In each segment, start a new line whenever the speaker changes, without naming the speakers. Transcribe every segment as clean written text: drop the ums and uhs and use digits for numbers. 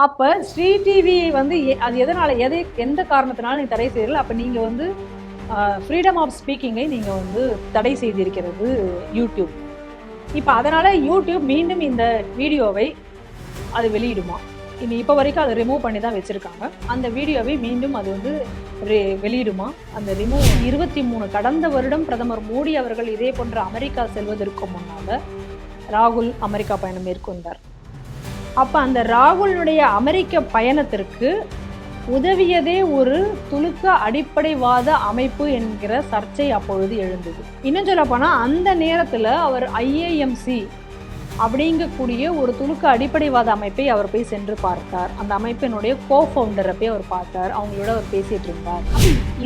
அப்ப ஸ்ரீ டிவியை வந்து அது எதனால எந்த காரணத்தினால நீங்க தடை செய்யல? அப்ப நீங்க வந்து ஃப்ரீடம் ஆஃப் ஸ்பீக்கிங்கை நீங்க வந்து தடை செய்திருக்கிறது யூடியூப். இப்ப அதனால யூடியூப் மீண்டும் இந்த வீடியோவை அது வெளியிடுமா? இப்ப வரைக்கும் அதை ரிமூவ் பண்ணி தான் வச்சிருக்காங்க. அந்த வீடியோவை மீண்டும் அது வந்து வெளியிடுமா? அந்த ரிமூவ் 23 கடந்த வருடம் பிரதமர் மோடி அவர்கள் இதே போன்ற அமெரிக்கா செல்வதற்கு முன்னால ராகுல் அமெரிக்கா பயணம் மேற்கொண்டார். அப்ப அந்த ராகுலுடைய அமெரிக்க பயணத்திற்கு உதவியதே ஒரு துலுக்க அடிப்படைவாத அமைப்பு என்கிற சர்ச்சை அப்பொழுது எழுந்தது. இன்னும் சொல்ல போனா அந்த நேரத்துல அவர் IAMC அப்படிங்கக்கூடிய ஒரு துலுக்க அடிப்படைவாத அமைப்பை அவர் போய் சென்று பார்த்தார். அந்த அமைப்பினுடைய கோஃபவுண்டரை போய் அவர் பார்த்தார். அவங்களோட அவர் பேசிட்டு இருந்தார்.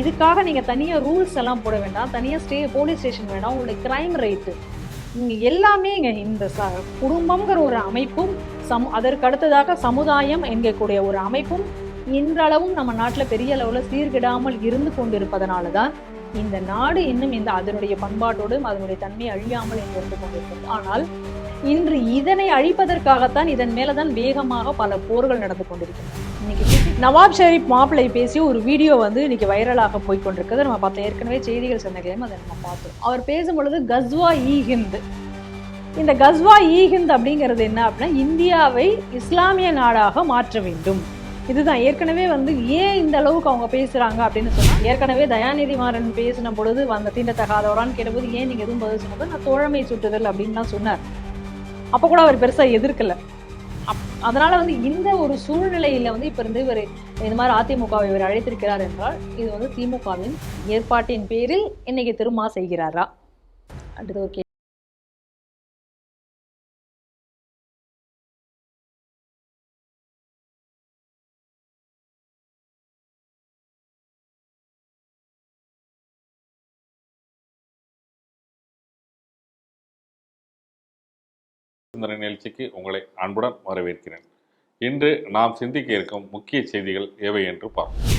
இதுக்காக நீங்க தனியா ரூல்ஸ் எல்லாம் போட வேண்டாம், தனியா போலீஸ் ஸ்டேஷன் வேண்டாம். உங்களுடைய கிரைம் ரேட்டு இங்க எல்லாமே இந்த குடும்பம்ங்கிற ஒரு அமைப்பும் அதற்கு அடுத்ததாக சமுதாயம் என்கக்கூடிய ஒரு அமைப்பும் இன்றளவும் நம்ம நாட்டில் பெரிய அளவில் சீர்கிடாமல் இருந்து கொண்டிருப்பதனாலதான் இந்த நாடு இன்னும் அதனுடைய பண்பாட்டோடு அதனுடைய தன்மை அழியாமல் இருந்து கொண்டிருக்கிறது. ஆனால் இன்று இதனை அழிப்பதற்காகத்தான் இதன் மேலதான் வேகமாக பல போர்கள் நடந்து கொண்டிருக்கின்றன. இன்னைக்கு நவாப் ஷெரீப் மாப்பிள்ளை பேசி ஒரு வீடியோ வந்து இன்னைக்கு வைரலாக போய்கொண்டிருக்கிறது. நம்ம பார்த்தோம், ஏற்கனவே செய்திகள் சொன்னதையும் அதை நம்ம பார்த்தோம். அவர் பேசும்பொழுது கஸ்வா இ ஹிந்த், இந்த கஸ்வா இ ஹிந்த் அப்படிங்கிறது என்ன அப்படின்னா, இந்தியாவை இஸ்லாமிய நாடாக மாற்ற வேண்டும். இதுதான் ஏற்கனவே வந்து ஏன் இந்த அளவுக்கு அவங்க பேசுறாங்க அப்படின்னு சொன்னா, ஏற்கனவே தயாநிதி மாறன் பேசின பொழுது அந்த தீண்டத்தகாதவரான்னு கேட்டபோது ஏன் நீங்க எதுவும் பதில் சொன்னது, நான் தோழமை சுட்டுதல் அப்படின்னு தான் சொன்னார். அப்ப கூட அவர் பெருசா எதிர்க்கல. அதனால வந்து இந்த ஒரு சூழ்நிலையில வந்து இப்ப இருந்து இவர் இந்த மாதிரி அதிமுகவை இவர் அழைத்திருக்கிறார் என்றால் இது வந்து திமுகவின் ஏற்பாட்டின் பேரில் இன்னைக்கு திரும்ப செய்கிறாரா? அடுத்து ஓகே.
இந்த நிகழ்ச்சிக்கு உங்களை அன்புடன் வரவேற்கிறேன். இன்று நாம் சிந்திக்க இருக்கும் முக்கிய செய்திகள் எவை என்று பார்ப்போம்.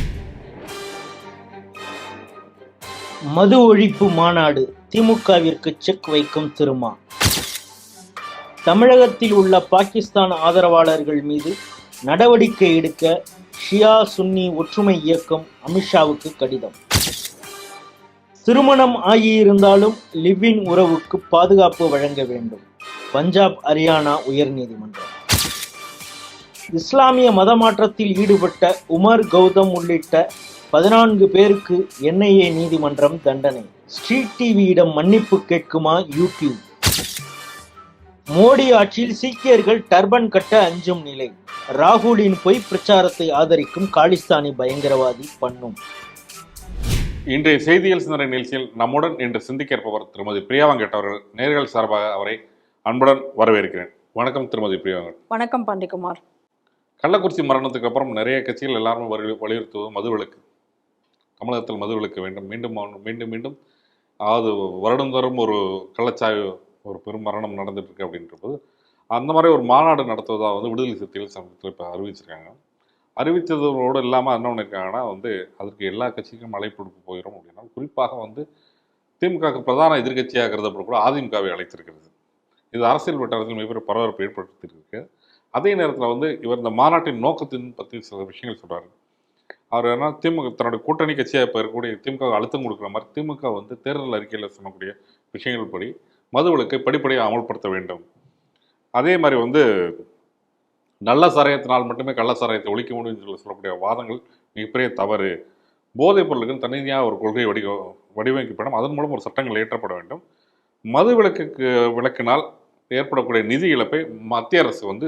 மது ஒழிப்பு மாநாடு, திமுகவிற்கு செக் வைக்கும் திருமா. தமிழகத்தில் உள்ள பாகிஸ்தான் ஆதரவாளர்கள் மீது நடவடிக்கை எடுக்க ஷியா சுன்னி ஒற்றுமை இயக்கம் அமித்ஷாவுக்கு கடிதம். திருமணம் ஆகியிருந்தாலும் லிவ்-இன் உறவுக்கு பாதுகாப்பு வழங்க வேண்டும், பஞ்சாப் ஹரியானா உயர்நீதிமன்றம். இஸ்லாமிய மதமாற்றத்தில் ஈடுபட்ட உமர் கௌதம் உள்ளிட்ட 14 பேருக்கு NIA நீதிமன்றம் தண்டனை. ஸ்ட்ரீட் டிவியிடம் மன்னிப்பு கேட்குமா யூடியூப்? மோடி ஆட்சியில் சீக்கியர்கள் டர்பன் கட்ட அஞ்சும் நிலை. ராகுலின் பொய் பிரச்சாரத்தை ஆதரிக்கும் காலிஸ்தானி பயங்கரவாதி பண்ணும்.
இன்றைய செய்திகள் சிந்தனை நிகழ்ச்சியில் நம்முடன் இன்று சிந்திக்க இருப்பவர் திருமதி பிரியா வெங்கட் அவர்கள். நேர்கள் சார்பாக அவரை அன்புடன் வரவேற்கிறேன். வணக்கம் திருமதி பிரியா வெங்கட்.
வணக்கம் பாண்டிகுமார்.
கள்ளக்குறிச்சி மரணத்துக்கு அப்புறம் நிறைய கட்சிகள் எல்லாரும் வலியுறுத்துவது மதுவிலக்கு. தமிழகத்தில் மதுவிலக்கு வேண்டும், மீண்டும் மீண்டும் மீண்டும் அதாவது வருடந்தோறும் ஒரு கள்ளச்சாய்வு ஒரு பெரும் மரணம் நடந்துட்டு இருக்கு அப்படின்றபோது அந்த மாதிரி ஒரு மாநாடு நடத்துவதாக வந்து விடுதலை சிறுத்தைகள் சமூகத்தில் இப்போ அறிவிச்சிருக்காங்க. அறிவித்ததோடு இல்லாமல் என்ன பண்ணியிருக்காங்கன்னா வந்து அதற்கு எல்லா கட்சிக்கும் அழைப்பு கொடுக்க போகிறோம் அப்படின்னா, குறிப்பாக வந்து திமுகவுக்கு பிரதான எதிர்கட்சியாக கருதப்பட கூட அதிமுகவை அழைத்திருக்கிறது. இது அரசியல் வட்டாரத்தில் மிகப்பெரிய பரபரப்பு ஏற்படுத்தியிருக்கு. அதே நேரத்தில் வந்து இவர் இந்த மாநாட்டின் நோக்கத்தின் பற்றி சில விஷயங்கள் சொல்கிறாரு. அவர் என்ன திமுக தன்னுடைய கூட்டணி கட்சியாக இப்போ இருக்கக்கூடிய திமுக அழுத்தம் கொடுக்குற மாதிரி திமுக வந்து தேர்தல் அறிக்கையில் சொல்லக்கூடிய விஷயங்கள் படி மதுவிலக்கை படிப்படியாக அமல்படுத்த வேண்டும். அதே மாதிரி வந்து நல்ல சாராயத்தினால் மட்டுமே கள்ள சாராயத்தை ஒழிக்க முடியும்னு சொல்லக்கூடிய வாதங்கள் மிகப்பெரிய தவறு. போதைப் பொருளுக்கு தனியாக ஒரு கொள்கை வடிவமைக்கப்படும், அதன் மூலம் ஒரு சட்டங்கள் இயற்றப்பட வேண்டும். மது விலக்கினால் ஏற்படக்கூடிய நிதி இழப்பை மத்திய அரசு வந்து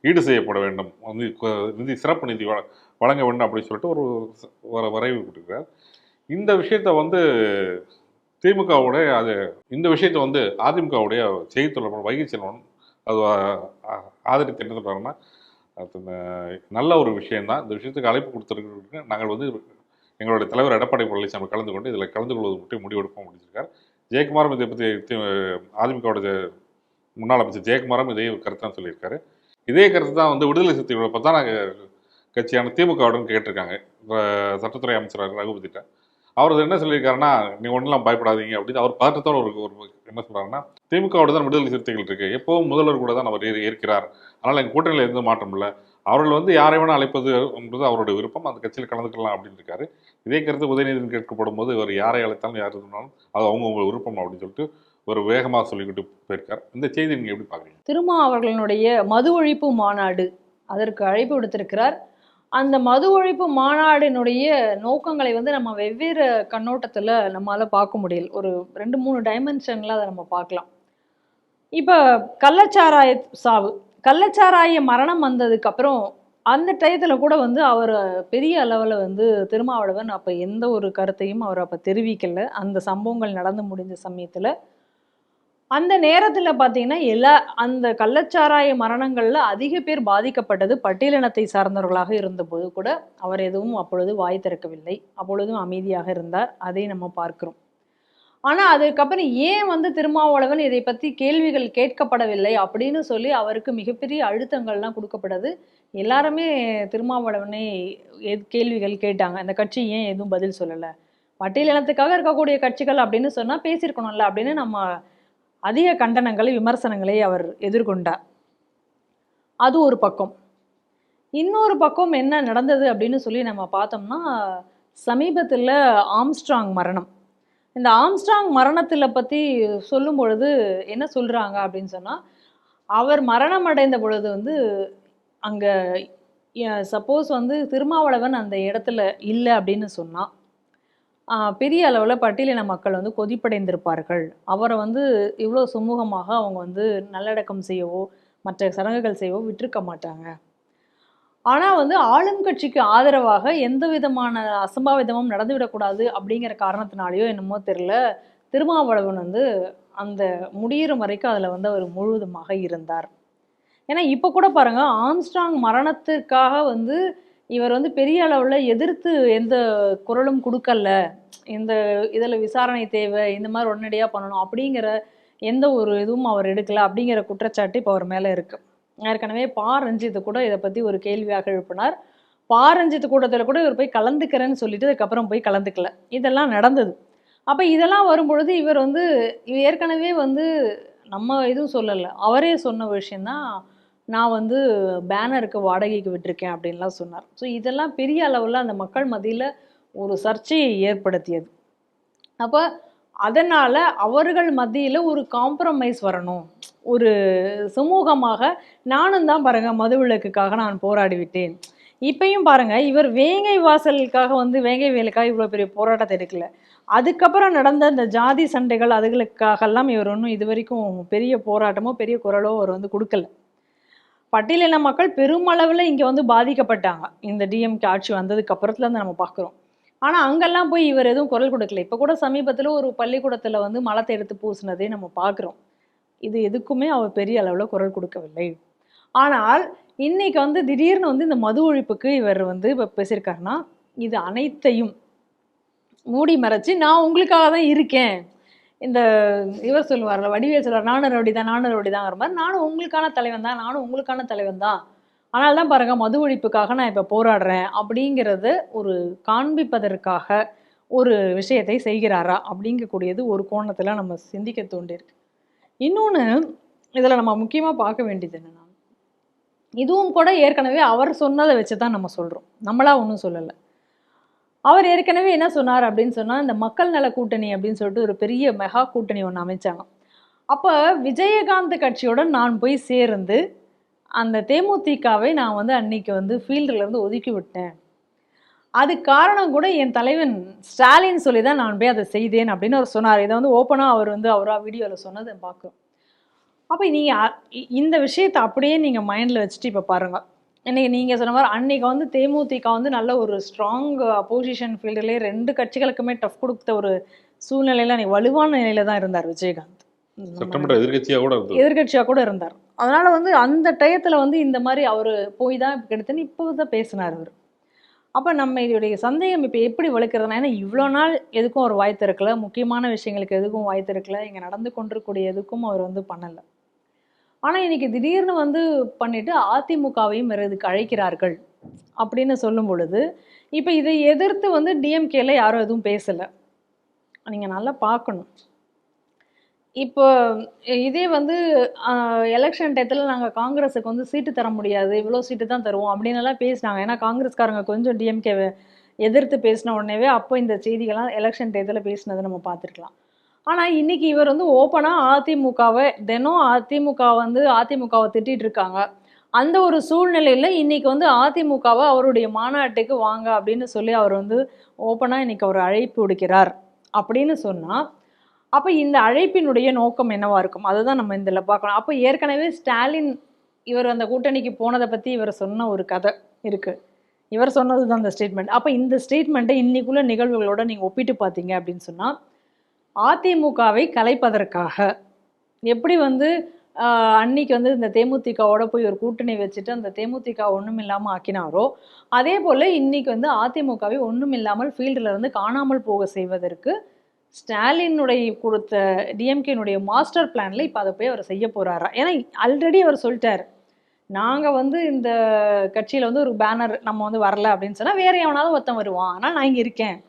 ஈடு செய்யப்பட வேண்டும், வந்து சிறப்பு நிதி வழங்க வேண்டும் அப்படின்னு சொல்லிட்டு ஒரு வரைவு கொடுக்குறார். இந்த விஷயத்த வந்து திமுகவுடைய இந்த விஷயத்தை வந்து அதிமுகவுடைய செய்தி தொடர்பாளர் வைகை செல்வன் அது ஆதரித்து என்ன சொல்கிறாங்கன்னா, நல்ல ஒரு விஷயம்தான், இந்த விஷயத்துக்கு அழைப்பு கொடுத்துருக்கு, நாங்கள் வந்து எங்களுடைய தலைவர் எடப்பாடி பழனிசாமி கலந்து கொண்டு இதில் கலந்து கொள்வது மட்டும் முடிவெடுப்போம் அப்படின்னு சொல்லியிருக்காரு. ஜெயக்குமாரும் இதை பற்றி அதிமுகவோட முன்னாள் அமைச்சர் ஜெயக்குமாரும் இதே கருத்தான் சொல்லியிருக்காரு. இதே கருத்து தான் வந்து விடுதலை சிறுத்தைகளோட பிரதான கட்சியான திமுகவுடன் கேட்டிருக்காங்க சட்டத்துறை அமைச்சர் ரகுபதிட்ட. அவர் என்ன சொல்லியிருக்காருன்னா, நீ ஒன்றும் பயப்படாதீங்க அப்படின்னு அவர் பதட்டத்தோடு ஒரு என்ன சொல்கிறாருன்னா, திமுகவோட தான் விடுதலை சிறுத்தைகள் இருக்குது, எப்போவும் முதல்வர் கூட தான் அவர் இருக்கிறார், அதனால் எங்கள் கூட்டணியில் எந்த மாற்றம் இல்லை, அவர்கள் வந்து யாரை வேணா அழைப்பது என்பது அவருடைய விருப்பம், அந்த கட்சியில் கலந்துக்கலாம் அப்படின்னு இருக்காரு. இதே கருத்து உதயநிதியின் கேட்கப்படும் போது இவர் யாரை அழைத்தாலும் யார் இருந்தாலும் அது அவங்கவுங்க விருப்பம் அப்படின்னு சொல்லிட்டு ஒரு வேகமாக சொல்லிக்கிட்டு போயிருக்கார். இந்த செய்தி நீங்க எப்படி பாக்குறீங்க?
திருமா அவர்களுடைய மது ஒழிப்பு மாநாடு அதற்கு அழைப்பு விடுத்திருக்கிறார். அந்த மது ஒழிப்பு மாநாடினுடைய நோக்கங்களை வந்து நம்ம வெவ்வேறு கண்ணோட்டத்தில் நம்மளால பார்க்க முடியல. ஒரு 2-3 டைமென்ஷனில் அதை நம்ம பார்க்கலாம். இப்போ கள்ளச்சாராய சாவு, கள்ளச்சாராய மரணம் வந்ததுக்கு அப்புறம் அந்த டயத்தில் கூட வந்து அவர் பெரிய அளவில் வந்து திருமாவளவன் அப்போ எந்த ஒரு கருத்தையும் அவர் அப்போ தெரிவிக்கல. அந்த சம்பவங்கள் நடந்து முடிஞ்ச சமயத்தில் அந்த நேரத்தில் பார்த்தீங்கன்னா அந்த கள்ளச்சாராய மரணங்களில் அதிக பேர் பாதிக்கப்பட்டது பட்டியலினத்தை சார்ந்தவர்களாக இருந்தபோது கூட அவர் எதுவும் அப்பொழுது வாய் திறக்கவில்லை. அப்பொழுதும் அமைதியாக இருந்தார். அதை நம்ம பார்க்கிறோம். ஆனால் அதுக்கப்புறம் ஏன் வந்து திருமாவளவன் இதை பற்றி கேள்விகள் கேட்கப்படவில்லை அப்படின்னு சொல்லி அவருக்கு மிகப்பெரிய அழுத்தங்கள்லாம் கொடுக்கப்பட்டது. எல்லாருமே திருமாவளவனை கேள்விகள் கேட்டாங்க. இந்த கட்சி ஏன் எதுவும் பதில் சொல்லலை, பட்டியலினத்துக்காக இருக்கக்கூடிய கட்சிகள் அப்படின்னு சொன்னால் பேசியிருக்கணும்ல அப்படின்னு நம்ம அதிக கண்டனங்களை விமர்சனங்களை அவர் எதிர்கொண்டார். அது ஒரு பக்கம். இன்னொரு பக்கம் என்ன நடந்தது அப்படின்னு சொல்லி நம்ம பார்த்தோம்னா, சமீபத்தில் ஆம்ஸ்ட்ராங் மரணம். இந்த ஆம்ஸ்ட்ராங் மரணத்தில் பற்றி சொல்லும் பொழுது என்ன சொல்கிறாங்க அப்படின்னு சொன்னால், அவர் மரணம் அடைந்த பொழுது வந்து அங்கே சப்போஸ் வந்து திருமாவளவன் அந்த இடத்துல இல்லை அப்படின்னு சொன்னால் பெரிய அளவில் பட்டியலின மக்கள் வந்து கொதிப்படைந்திருப்பார்கள். அவரை வந்து இவ்வளோ சுமூகமாக அவங்க வந்து நல்லடக்கம் செய்யவோ மற்ற சடங்குகள் செய்யவோ விட்டிருக்க மாட்டாங்க. ஆனால் வந்து ஆளும் கட்சிக்கு ஆதரவாக எந்த விதமான அசம்பாவிதமும் நடந்துவிடக்கூடாது அப்படிங்கிற காரணத்தினாலேயோ என்னமோ தெரியல, திருமாவளவன் வந்து அந்த முடியிற வரைக்கும் அதில் வந்து அவர் முழுவதுமாக இருந்தார். ஏன்னா இப்போ கூட பாருங்க, ஆம்ஸ்ட்ராங் மரணத்திற்காக வந்து இவர் வந்து பெரிய அளவில் எதிர்த்து எந்த குரலும் கொடுக்கல, இந்த இதில் விசாரணை தேவை, இந்த மாதிரி உடனடியாக பண்ணணும் அப்படிங்கிற எந்த ஒரு இதுவும் அவர் எடுக்கல அப்படிங்கிற குற்றச்சாட்டு இப்போ அவர் மேலே இருக்குது. ஏற்கனவே ரஞ்சித் கூட இதை பற்றி ஒரு கேள்வியாக எழுப்பினார். ரஞ்சித் கூட்டத்தில் கூட இவர் போய் கலந்துக்கிறேன்னு சொல்லிட்டு அதுக்கப்புறம் போய் கலந்துக்கல. இதெல்லாம் நடந்தது. அப்போ இதெல்லாம் வரும்பொழுது இவர் வந்து ஏற்கனவே வந்து நம்ம எதுவும் சொல்லலை, அவரே சொன்ன விஷயந்தான், நான் வந்து பேனருக்கு வாடகைக்கு விட்டிருக்கேன் அப்படின்லாம் சொன்னார். ஸோ இதெல்லாம் பெரிய அளவில் அந்த மக்கள் மத்தியில் ஒரு சர்ச்சையை ஏற்படுத்தியது. அப்போ அதனால் அவர்கள் மத்தியில் ஒரு காம்ப்ரமைஸ் வரணும், ஒரு சுமூகமாக. நானும் தான் பாருங்கள் மதுவிலக்குக்காக நான் போராடி விட்டேன். இப்பயும் பாருங்கள், இவர் வேங்கை வாசலுக்காக வந்து வேங்கை வேலுக்காக இவ்வளோ பெரிய போராட்டத்தை எடுக்கல. அதுக்கப்புறம் நடந்த இந்த ஜாதி சண்டைகள் அதுகளுக்காகலாம் இவர் ஒன்றும் இது வரைக்கும் பெரிய போராட்டமோ பெரிய குரலோ அவர் வந்து கொடுக்கல. பட்டியலின மக்கள் பெருமளவில் இங்கே வந்து பாதிக்கப்பட்டாங்க இந்த டிஎம்கே ஆட்சி வந்ததுக்கு அப்புறத்துலேருந்து நம்ம பார்க்குறோம். ஆனால் அங்கெல்லாம் போய் இவர் எதுவும் குரல் கொடுக்கல. இப்போ கூட சமீபத்தில் ஒரு பள்ளிக்கூடத்தில் வந்து மலத்தை எடுத்து பூசினதே நம்ம பார்க்குறோம். இது எதுக்குமே அவர் பெரிய அளவில் குரல் கொடுக்கவில்லை. ஆனால் இன்னைக்கு வந்து திடீர்னு வந்து இந்த மது ஒழிப்புக்கு இவர் வந்து இப்போ பேசியிருக்காருன்னா, இது அனைத்தையும் மூடி மறைச்சு நான் உங்களுக்காக தான் இருக்கேன். இந்த இவர் சொல்லுவார்ல, வடிவேல் சொல்லுவார், நானும் ரவுடி தாங்கிற மாதிரி, நானும் உங்களுக்கான தலைவன் தான், நானும் உங்களுக்கான தலைவன் தான், ஆனால் தான் பாருங்க மது ஒழிப்புக்காக நான் இப்போ போராடுறேன் அப்படிங்கிறது ஒரு காண்பிப்பதற்காக ஒரு விஷயத்தை செய்கிறாரா அப்படிங்கக்கூடியது ஒரு கோணத்தில் நம்ம சிந்திக்க தோண்டியிருக்கு. இன்னொன்று இதில் நம்ம முக்கியமாக பார்க்க வேண்டியது என்னென்னா, இதுவும் கூட ஏற்கனவே அவர் சொன்னதை வச்சு தான் நம்ம சொல்கிறோம், நம்மளா ஒன்றும் சொல்லலை. அவர் ஏற்கனவே என்ன சொன்னார் அப்படின்னு சொன்னால், இந்த மக்கள் நல கூட்டணி அப்படின்னு சொல்லிட்டு ஒரு பெரிய மெகா கூட்டணி ஒன்று அமைச்சாங்க. அப்போ விஜயகாந்த் கட்சியுடன் நான் போய் சேர்ந்து அந்த தேமுதிகவை நான் வந்து அன்னைக்கு வந்து ஃபீல்டுலேருந்து ஒதுக்கி விட்டேன். அது காரணம் கூட என் தலைவன் ஸ்டாலின் சொல்லி தான் நான் போய் அதை செய்தேன் அப்படின்னு அவர் சொன்னார். இதை வந்து ஓப்பனாக அவர் வந்து அவராக வீடியோவில் சொன்னதை பார்க்குறோம். அப்போ நீங்கள் இந்த விஷயத்தை அப்படியே நீங்கள் மைண்டில் வச்சுட்டு இப்போ பாருங்கள். இன்னைக்கு நீங்கள் சொன்ன மாதிரி அன்னைக்கு வந்து தேமுதிக வந்து நல்ல ஒரு ஸ்ட்ராங் அப்போசிஷன் ஃபீல்டுலேயே 2 கட்சிகளுக்குமே டஃப் கொடுத்த ஒரு சூழ்நிலையில் அன்னைக்கு வலுவான நிலையில தான் இருந்தார் விஜயகாந்த். எதிர்கட்சியாக கூட இருந்தார். அதனால வந்து அந்த டயத்தில் வந்து இந்த மாதிரி அவர் போய் தான் கிட்டத்தட்ட இப்போ தான் பேசினார் அவர். அப்போ நம்ம இதோடைய சந்தேகம் இப்போ எப்படி வளர்க்குறதுனா, ஏன்னா இவ்வளோ நாள் எதுக்கும் அவர் வாய் திறக்கல, முக்கியமான விஷயங்களுக்கு எதுக்கும் வாய் திறக்கல, இங்கே நடந்து கொண்டிருக்கூடிய எதுக்கும் அவர் வந்து பண்ணலை. ஆனால் இன்னைக்கு திடீர்னு வந்து பண்ணிட்டு அதிமுகவையும் இதுக்கு அழைக்கிறார்கள் அப்படின்னு சொல்லும் பொழுது, இப்போ இதை எதிர்த்து வந்து டிஎம்கேல யாரும் எதுவும் பேசலை. நீங்கள் நல்லா பார்க்கணும். இப்போ இதே வந்து எலெக்ஷன் டயத்தில் நாங்கள் காங்கிரஸுக்கு வந்து சீட்டு தர முடியாது, இவ்வளோ சீட்டு தான் தருவோம் அப்படின்னு எல்லாம் பேசினாங்க. ஏன்னா காங்கிரஸ்காரங்க கொஞ்சம் டிஎம்கேவை எதிர்த்து பேசின உடனேவே அப்போ இந்த செய்திகள்லாம் எலெக்ஷன் டயத்தில் பேசினதை நம்ம பார்த்துருக்கலாம். ஆனால் இன்னைக்கு இவர் வந்து ஓப்பனாக அதிமுகவை தினம் அதிமுகவை திட்டிட்டு இருக்காங்க. அந்த ஒரு சூழ்நிலையில் இன்னைக்கு வந்து அதிமுகவை அவருடைய மாநாட்டுக்கு வாங்க அப்படின்னு சொல்லி அவர் வந்து ஓப்பனாக இன்னைக்கு அவர் அழைப்பு விடுக்கிறார் அப்படின்னு சொன்னால், அப்போ இந்த அழைப்பினுடைய நோக்கம் என்னவா இருக்கும்? அதுதான் நம்ம இதில் பார்க்கலாம். அப்போ ஏற்கனவே ஸ்டாலின் இவர் அந்த கூட்டணிக்கு போனதை பற்றி இவர் சொன்ன ஒரு கதை இருக்கு. இவர் சொன்னது தான் அந்த ஸ்டேட்மெண்ட். அப்போ இந்த ஸ்டேட்மெண்ட்டை இன்னைக்குள்ள நிகழ்வுகளோட நீங்கள் ஒப்பிட்டு பார்த்தீங்க அப்படின்னு சொன்னால், அதிமுகவை கலைப்பதற்காக எப்படி வந்து அன்னைக்கு வந்து இந்த தேமுதிகவோட போய் ஒரு கூட்டணி வச்சுட்டு அந்த தேமுதிக ஒன்றும் இல்லாமல் ஆக்கினாரோ, அதே போல் இன்னைக்கு வந்து அதிமுகவை ஒன்றும் இல்லாமல் ஃபீல்டில் இருந்து காணாமல் போக செய்வதற்கு ஸ்டாலினுடைய கொடுத்த டிஎம்கேனுடைய மாஸ்டர் பிளான்ல இப்போ அதை போய் அவர் செய்ய போறாரா? ஏன்னா ஆல்ரெடி அவர் சொல்லிட்டார், நாங்கள் வந்து இந்த கட்சியில் வந்து ஒரு பேனர் நம்ம வந்து வரல அப்படின்னு சொன்னால் வேற எவனாவது ஒருத்தன் வருவான், ஆனால் நான் இங்கே இருக்கேன்,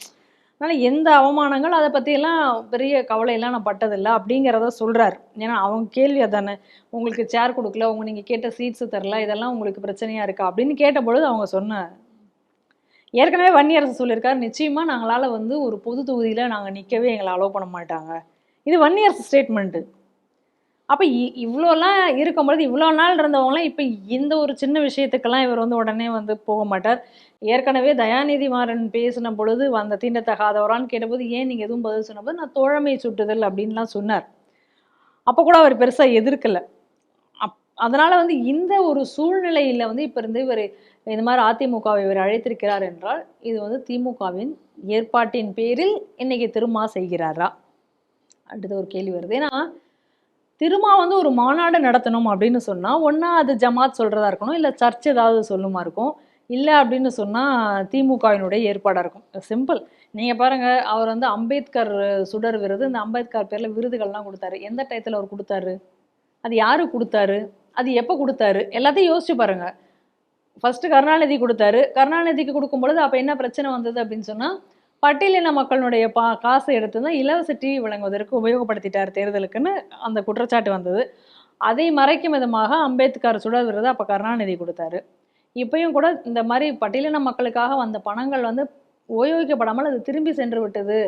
அதனால் எந்த அவமானங்கள் அதை பற்றியெல்லாம் பெரிய கவலையெல்லாம் நான் பட்டதில்லை அப்படிங்கிறத சொல்கிறார். ஏன்னா அவங்க கேள்வி அதானே, உங்களுக்கு சேர் கொடுக்கல, நீங்கள் கேட்ட சீட்ஸு தரல, இதெல்லாம் உங்களுக்கு பிரச்சனையாக இருக்கா அப்படின்னு கேட்டபொழுது அவங்க சொன்ன ஏற்கனவே வன்னியரசு சொல்லியிருக்காரு, நிச்சயமாக நாங்களால் வந்து ஒரு பொது தொகுதியில் நாங்கள் நிற்கவே எங்களை அலோவ் பண்ண மாட்டாங்க. இது வன்னியரசு ஸ்டேட்மெண்ட்டு. அப்போ இவ்வளோலாம் இருக்கும்பொழுது இவ்வளோ நாள் இருந்தவங்களாம் இப்போ இந்த ஒரு சின்ன விஷயத்துக்கெல்லாம் இவர் வந்து உடனே வந்து போக மாட்டார். ஏற்கனவே தயாநிதி மாறன் பேசின பொழுது அந்த தீண்டத்தகாதவரான்னு கேட்டபோது ஏன் நீங்கள் எதுவும் பதில் சொன்னபோது நான் தோழமை சுட்டுதல் அப்படின்லாம் சொன்னார். அப்போ கூட அவர் பெருசாக எதிர்க்கலை. அதனால் வந்து இந்த ஒரு சூழ்நிலையில் வந்து இப்போ இருந்து இவர் இந்த மாதிரி அதிமுகவை இவர் அழைத்திருக்கிறார் என்றால் இது வந்து திமுகவின் ஏற்பாட்டின் பேரில் இன்னைக்கு திருமா செய்கிறாரா? அடுத்த ஒரு கேள்வி வருது. ஏன்னா திருமா வந்து ஒரு மாநாடு நடத்தணும் அப்படின்னு சொன்னால் ஒன்றா அது ஜமாத் சொல்கிறதா இருக்கணும், இல்லை சர்ச் ஏதாவது சொல்லுமா இருக்கும், இல்லை அப்படின்னு சொன்னால் திமுகவினுடைய ஏற்பாடாக இருக்கும். சிம்பிள். நீங்கள் பாருங்கள், அவர் வந்து அம்பேத்கர் சுடர் விருது, இந்த அம்பேத்கர் பேரில் விருதுகள்லாம் கொடுத்தாரு. எந்த டயத்தில் அவர் கொடுத்தாரு, அது யாரு கொடுத்தாரு, அது எப்போ கொடுத்தாரு, எல்லாத்தையும் யோசிச்சு பாருங்கள். ஃபஸ்ட்டு கருணாநிதி கொடுத்தாரு. கருணாநிதிக்கு கொடுக்கும் பொழுது அப்போ என்ன பிரச்சனை வந்தது அப்படின்னு சொன்னால், பட்டியலின மக்களுடைய காசை எடுத்து தான் இலவச டிவி வழங்குவதற்கு உபயோகப்படுத்திட்டார் தேர்தலுக்குன்னு அந்த குற்றச்சாட்டு வந்தது. அதை மறைக்கும் விதமாக அம்பேத்கர் சுடர் விருது அப்போ கருணாநிதி கொடுத்தாரு. இப்பயும் கூட இந்த மாதிரி பட்டியலின மக்களுக்காக வந்த பணங்கள் வந்து உபயோகிக்கப்படாமல் அது திரும்பி சென்று விட்டது,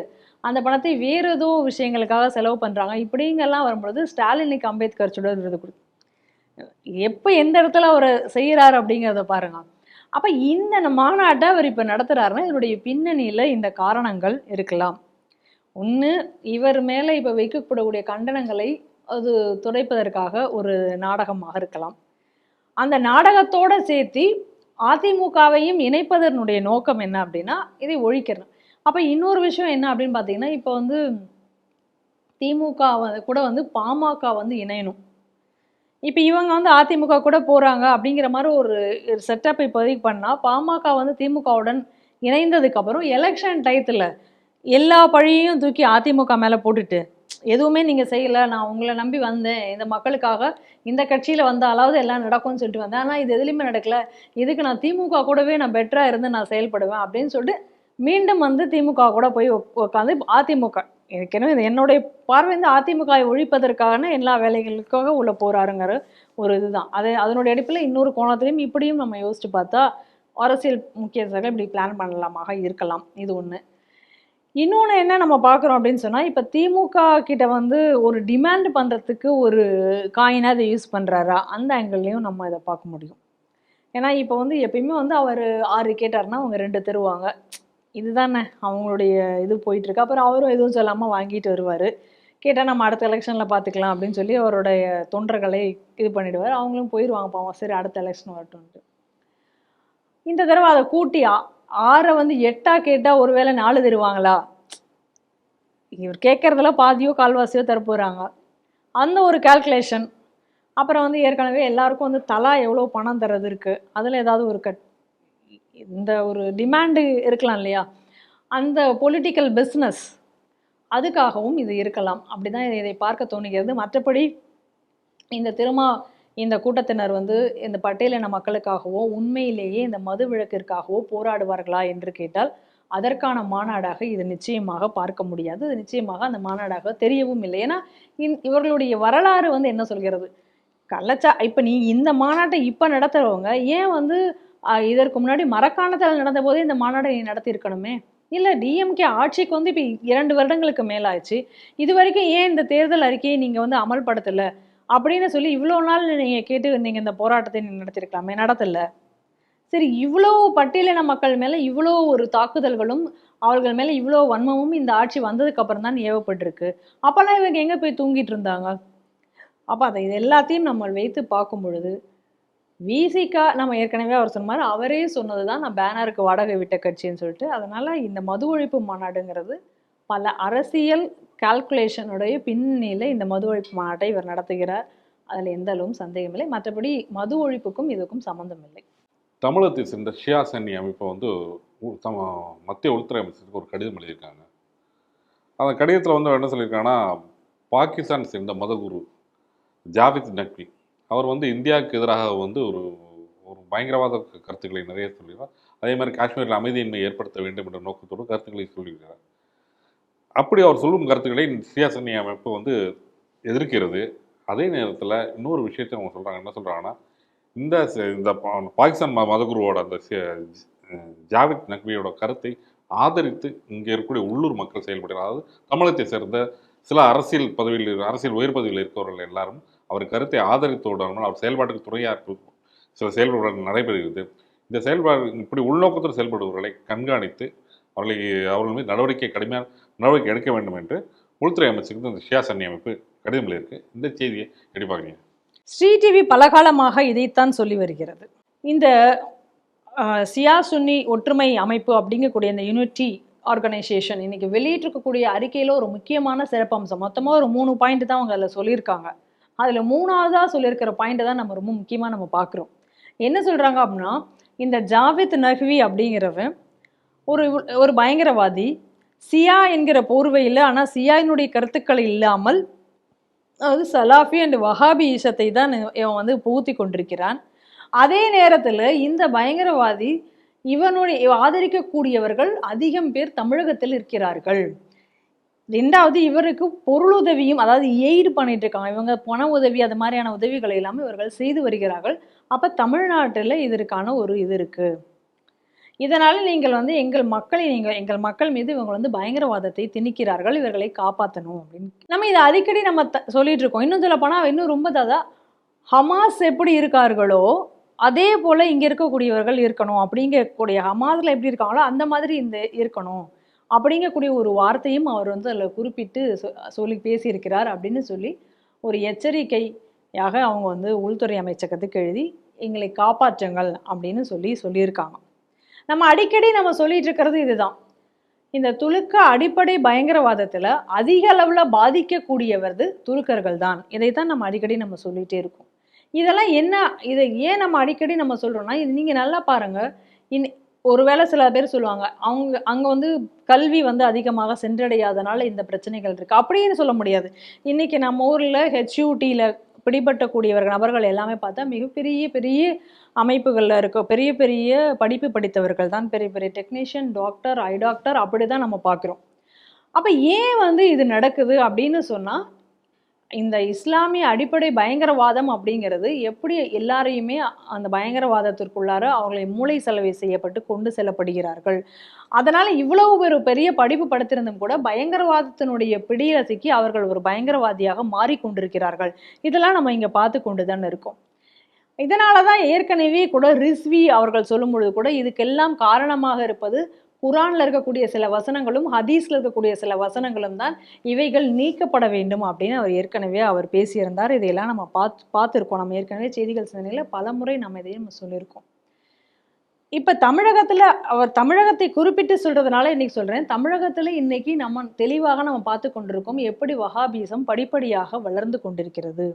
அந்த பணத்தை வேறு ஏதோ விஷயங்களுக்காக செலவு பண்ணுறாங்க, இப்படிங்கெல்லாம் வரும்பொழுது ஸ்டாலினுக்கு அம்பேத்கர் சுடர் விருது எப்போ எந்த இடத்துல அவர் செய்கிறார் அப்படிங்கிறத பாருங்க. அப்போ இந்த மாநாட்டை அவர் இப்போ நடத்துகிறாருன்னா இதனுடைய பின்னணியில் இந்த காரணங்கள் இருக்கலாம். ஒன்று, இவர் மேலே இப்போ வைக்கப்படக்கூடிய கண்டனங்களை அது துடைப்பதற்காக ஒரு நாடகமாக இருக்கலாம். அந்த நாடகத்தோடு சேர்த்து அதிமுகவையும் இணைப்பதனுடைய நோக்கம் என்ன அப்படின்னா இதை ஒழிக்கிறது. அப்போ இன்னொரு விஷயம் என்ன அப்படின்னு பார்த்தீங்கன்னா, இப்போ வந்து திமுக கூட வந்து பாமக வந்து இணையணும். இப்போ இவங்க வந்து அதிமுக கூட போகிறாங்க அப்படிங்கிற மாதிரி ஒரு செட்டப் இப்போதைக்கு பண்ணால், பாமக வந்து திமுகவுடன் இணைந்ததுக்கப்புறம் எலெக்ஷன் டயத்தில் எல்லா பழியையும் தூக்கி அதிமுக மேலே போட்டுட்டு, எதுவுமே நீங்கள் செய்யலை, நான் உங்களை நம்பி வந்தேன், இந்த மக்களுக்காக இந்த கட்சியில் வந்தாலாவது எல்லாம் நடக்கும்னு சொல்லிட்டு வந்தேன், ஆனால் இது எதுலையுமே நடக்கலை, இதுக்கு நான் திமுக கூடவே நான் பெட்டராக இருந்து நான் செயல்படுவேன் அப்படின்னு சொல்லிட்டு மீண்டும் வந்து திமுக கூட போய் உட்காந்து அதிமுக ஏற்கனவே இது என்னுடைய பார்வை இந்த அதிமுகவை ஒழிப்பதற்கான எல்லா வேலைகளுக்காக உள்ள போறாருங்கிற ஒரு இதுதான். அதனுடைய அடிப்பில் இன்னொரு கோணத்திலையும் இப்படியும் நம்ம யோசிச்சு பார்த்தா அரசியல் முக்கியஸ்தர்கள் இப்படி பிளான் பண்ணலாமாக இருக்கலாம். இது ஒன்று. இன்னொன்று என்ன நம்ம பார்க்குறோம் அப்படின்னு சொன்னால், இப்போ திமுக கிட்ட வந்து ஒரு டிமாண்ட் பண்ணுறதுக்கு ஒரு காயினாக அதை யூஸ் பண்ணுறாரா, அந்த ஆங்கிள்லையும் நம்ம இதை பார்க்க முடியும். ஏன்னா இப்போ வந்து எப்பயுமே வந்து அவர் 6 கேட்டார்னா அவங்க 2 தருவாங்க, இதுதானே அவங்களுடைய இது போயிட்டுருக்கு. அப்புறம் அவரும் எதுவும் சொல்லாமல் வாங்கிட்டு வருவார். கேட்டால் நம்ம அடுத்த எலெக்ஷனில் பார்த்துக்கலாம் அப்படின்னு சொல்லி அவருடைய தொண்டர்களை இது பண்ணிவிடுவார். அவங்களும் போயிடுவாங்க பாவம், சரி அடுத்த எலெக்ஷன் வரட்டும்ட்டு. இந்த தடவை அதை கூட்டி 6 வந்து 8 கேட்டால் ஒருவேளை 4 தருவாங்களா, இவர் கேட்குறதுல பாதியோ கால்வாசியோ தரப்போகிறாங்க, அந்த ஒரு கால்குலேஷன். அப்புறம் வந்து ஏற்கனவே எல்லாருக்கும் வந்து தலா எவ்வளோ பணம் தர்றது இருக்குது, அதில் ஏதாவது ஒரு இந்த ஒரு டிமாண்டு இருக்கலாம் இல்லையா, அந்த பொலிட்டிக்கல் பிஸ்னஸ் அதுக்காகவும் இது இருக்கலாம். அப்படி தான் இதை பார்க்க தோணுகிறது. மற்றபடி இந்த கூட்டத்தினர் வந்து இந்த பட்டியலின மக்களுக்காகவோ உண்மையிலேயே இந்த மது விலக்கிற்காகவோ போராடுவார்களா என்று கேட்டால் அதற்கான மாநாடாக இது நிச்சயமாக பார்க்க முடியாது. இது நிச்சயமாக அந்த மாநாடாக தெரியவும் இல்லை. ஏன்னா இவர்களுடைய வரலாறு வந்து என்ன சொல்கிறது? இப்போ நீ இந்த மாநாட்டை இப்போ நடத்துறவங்க ஏன் வந்து இதற்கு முன்னாடி மரக்காணத்தில் நடந்த போதே இந்த மாநாட்டை நீ நடத்தியிருக்கணுமே. இல்லை, டிஎம்கே ஆட்சிக்கு வந்து இப்போ 2 வருடங்களுக்கு மேலாச்சு, இது வரைக்கும் ஏன் இந்த தேர்தல் அறிக்கையை நீங்கள் வந்து அமல்படுத்தலை அப்படின்னு சொல்லி இவ்வளோ நாள் நீங்கள் கேட்டு நீங்கள் இந்த போராட்டத்தை நீங்கள் நடத்திருக்கலாமே, நடத்தலை. சரி, இவ்வளோ பட்டியலின மக்கள் மேலே இவ்வளோ ஒரு தாக்குதல்களும் அவர்கள் மேலே இவ்வளோ வன்மமும் இந்த ஆட்சி வந்ததுக்கு அப்புறம் தான் ஏவப்பட்டிருக்கு. அப்போல்லாம் இவங்க எங்கே போய் தூங்கிட்டு இருந்தாங்க? அப்போ அதை இது எல்லாத்தையும் நம்ம வைத்து பார்க்கும் பொழுது விசிகா நம்ம ஏற்கனவே அவர் சொன்ன மாதிரி அவரே சொன்னது தான், நான் பேனருக்கு வாடகை விட்ட கட்சின்னு சொல்லிட்டு. அதனால் இந்த மது ஒழிப்பு மாநாடுங்கிறது பல அரசியல் கால்குலேஷனுடைய பின்னணியில் இந்த மது ஒழிப்பு மாநாட்டை இவர் நடத்துகிறார். அதில் எந்த அளவும் சந்தேகமில்லை. மற்றபடி மது ஒழிப்புக்கும் இதுக்கும் சம்மந்தம் இல்லை.
தமிழகத்தை சேர்ந்த ஷியா சன்னி அமைப்பை வந்து மத்திய உள்துறை அமைச்சருக்கு ஒரு கடிதம் எழுதியிருக்காங்க. அந்த கடிதத்தில் வந்து என்ன சொல்லியிருக்காங்கன்னா, பாகிஸ்தான் சேர்ந்த மதகுரு ஜாவித் நக்வி அவர் வந்து இந்தியாவுக்கு எதிராக வந்து ஒரு ஒரு பயங்கரவாத கருத்துக்களை நிறைய சொல்லியிருக்கார். அதே மாதிரி காஷ்மீரில் அமைதியின்மை ஏற்படுத்த வேண்டும் என்ற நோக்கத்தோடு கருத்துக்களை சொல்லியிருக்கிறார். அப்படி அவர் சொல்லும் கருத்துக்களை ஷியா சன்னி அமைப்பு வந்து எதிர்க்கிறது. அதே நேரத்தில் இன்னொரு விஷயத்தை அவங்க சொல்கிறாங்க. என்ன சொல்கிறாங்கன்னா, இந்த பாகிஸ்தான் மதகுருவோட அந்த ஜாவித் நக்வியோட கருத்தை ஆதரித்து இங்கே இருக்கக்கூடிய உள்ளூர் மக்கள் செயல்படுகிறார். அதாவது தமிழகத்தை சேர்ந்த சில அரசியல் உயர் பதவியில் இருக்கிறவர்கள் எல்லாரும் அவர் கருத்தை ஆதரித்தோடாமல் அவர் செயல்பாட்டுக்கு துணையாற்று சில செயல்பாடுகள் நடைபெறுகிறது. இந்த செயல்பாடு இப்படி உள்நோக்கத்தில் செயல்படுபவர்களை கண்காணித்து அவர்கள் மீது கடுமையான நடவடிக்கை எடுக்க வேண்டும் என்று உள்துறை அமைச்சருக்கு இந்த ஷியா சன்னி அமைப்பு கடிதம் எழுதியிருக்கு. இந்த செய்தியை எப்படி பார்க்குறீங்க?
ஸ்ரீ டிவி பலகாலமாக இதைத்தான் சொல்லி வருகிறது. இந்த ஷியா சுன்னி ஒற்றுமை அமைப்பு அப்படிங்கக்கூடிய இந்த யூனிட்டி ஆர்கனைசேஷன் இன்னைக்கு வெளியிட்டிருக்கக்கூடிய அறிக்கையில் ஒரு முக்கியமான சிறப்பம்சம், மொத்தமாக ஒரு 3 பாயிண்ட் தான் அவங்க அதில் சொல்லியிருக்காங்க. அதில் 3ஆவதாக சொல்லியிருக்கிற பாயிண்ட்டை தான் நம்ம ரொம்ப முக்கியமாக நம்ம பார்க்குறோம். என்ன சொல்கிறாங்க அப்படின்னா, இந்த ஜாவித் நக்வி அப்படிங்கிறவன் ஒரு பயங்கரவாதி, சியா என்கிற போர்வையில், ஆனால் சியாவினுடைய கருத்துக்கள் இல்லாமல் அதாவது சலாஃபி அண்ட் வஹாபி ஈசத்தை தான் இவன் வந்து புகுத்தி கொண்டிருக்கிறான். அதே நேரத்தில் இந்த பயங்கரவாதி இவனுடைய ஆதரிக்கக்கூடியவர்கள் அதிகம் பேர் தமிழகத்தில் இருக்கிறார்கள். 2வது, இவருக்கு பொருளுதவியும், அதாவது எய்டு பண்ணிட்டு இருக்காங்க. இவங்க பண உதவி அது மாதிரியான உதவிகளை எல்லாமே இவர்கள் செய்து வருகிறார்கள். அப்போ தமிழ்நாட்டில் இதற்கான ஒரு இது இருக்கு. இதனால நீங்கள் வந்து எங்கள் மக்கள் மீது இவங்க வந்து பயங்கரவாதத்தை திணிக்கிறார்கள், இவர்களை காப்பாற்றணும் அப்படின்னு நம்ம இதை அடிக்கடி நம்ம சொல்லிட்டு இருக்கோம். இன்னும் சொல்ல போனால் இன்னும் ரொம்ப ஹமாஸ் எப்படி இருக்கார்களோ அதே போல் இங்கே இருக்கக்கூடியவர்கள் இருக்கணும் அப்படிங்கக்கூடிய, ஹமாஸில் எப்படி இருக்காங்களோ அந்த மாதிரி இந்த இருக்கணும் அப்படிங்கக்கூடிய ஒரு வார்த்தையும் அவர் வந்து அதில் குறிப்பிட்டு சொல்லி பேசியிருக்கிறார் அப்படின்னு சொல்லி ஒரு எச்சரிக்கையாக அவங்க வந்து உள்துறை அமைச்சகத்துக்கு எழுதி எங்களை காப்பாற்றுங்கள் அப்படின்னு சொல்லியிருக்காங்க. நம்ம அடிக்கடி நம்ம சொல்லிட்டு இருக்கிறது இதுதான். இந்த துலுக்க அடிப்படை பயங்கரவாதத்தில் அதிக அளவில் பாதிக்கக்கூடியவது துலுக்கர்கள் தான். இதைத்தான் நம்ம அடிக்கடி நம்ம சொல்லிகிட்டே இருக்கோம். இதெல்லாம் என்ன, இதை ஏன் நம்ம அடிக்கடி நம்ம சொல்கிறோம்னா, இது நீங்கள் நல்லா பாருங்கள். ஒருவேளை சில பேர் சொல்லுவாங்க, அங்கே வந்து கல்வி வந்து அதிகமாக சென்றடையாதனால இந்த பிரச்சனைகள் இருக்குது அப்படின்னு சொல்ல முடியாது. இன்றைக்கி நம்ம ஊரில் HUTயில் பிடிபட்டக்கூடியவர்கள் நபர்கள் எல்லாமே பார்த்தா மிகப்பெரிய பெரிய அமைப்புகளில் இருக்க பெரிய பெரிய படிப்பு படித்தவர்கள் தான், பெரிய பெரிய டெக்னீஷியன், டாக்டர், ஐ டாக்டர், அப்படி தான் நம்ம பார்க்குறோம். அப்போ ஏன் வந்து இது நடக்குது அப்படின்னு சொன்னால், இந்த இஸ்லாமிய அடிப்படை பயங்கரவாதம் அப்படிங்கிறது எப்படி எல்லாரையுமே அந்த பயங்கரவாதத்திற்குள்ளார அவர்களை மூளை செலவை செய்யப்பட்டு கொண்டு செல்லப்படுகிறார்கள். அதனால் இவ்வளவு ஒரு பெரிய படிப்பு படுத்திருந்தும் கூட பயங்கரவாதத்தினுடைய பிடியில சிக்கி அவர்கள் ஒரு பயங்கரவாதியாக மாறிக்கொண்டிருக்கிறார்கள். இதெல்லாம் நம்ம இங்கே பார்த்து கொண்டு தான் இருக்கோம். இதனால தான் ஏற்கனவே கூட ரிஸ்வி அவர்கள் சொல்லும் பொழுது கூட இதுக்கெல்லாம் காரணமாக இருப்பது குரான்ல இருக்கக்கூடிய சில வசனங்களும் ஹதீஸ்ல இருக்கக்கூடிய சில வசனங்களும் தான், இவைகள் நீக்கப்பட வேண்டும் அப்படின்னு அவர் ஏற்கனவே பேசியிருந்தார். இதையெல்லாம் நம்ம பார்த்துருக்கோம். நம்ம ஏற்கனவே செய்திகள் சிந்தனையில் பல முறை நம்ம இதையும் நம்ம சொல்லியிருக்கோம். இப்போ தமிழகத்தை குறிப்பிட்டு சொல்றதுனால இன்னைக்கு சொல்றேன், தமிழகத்தில் இன்னைக்கு நம்ம தெளிவாக நம்ம பார்த்து கொண்டிருக்கோம் எப்படி வஹாபிசம் படிப்படியாக வளர்ந்து கொண்டிருக்கிறது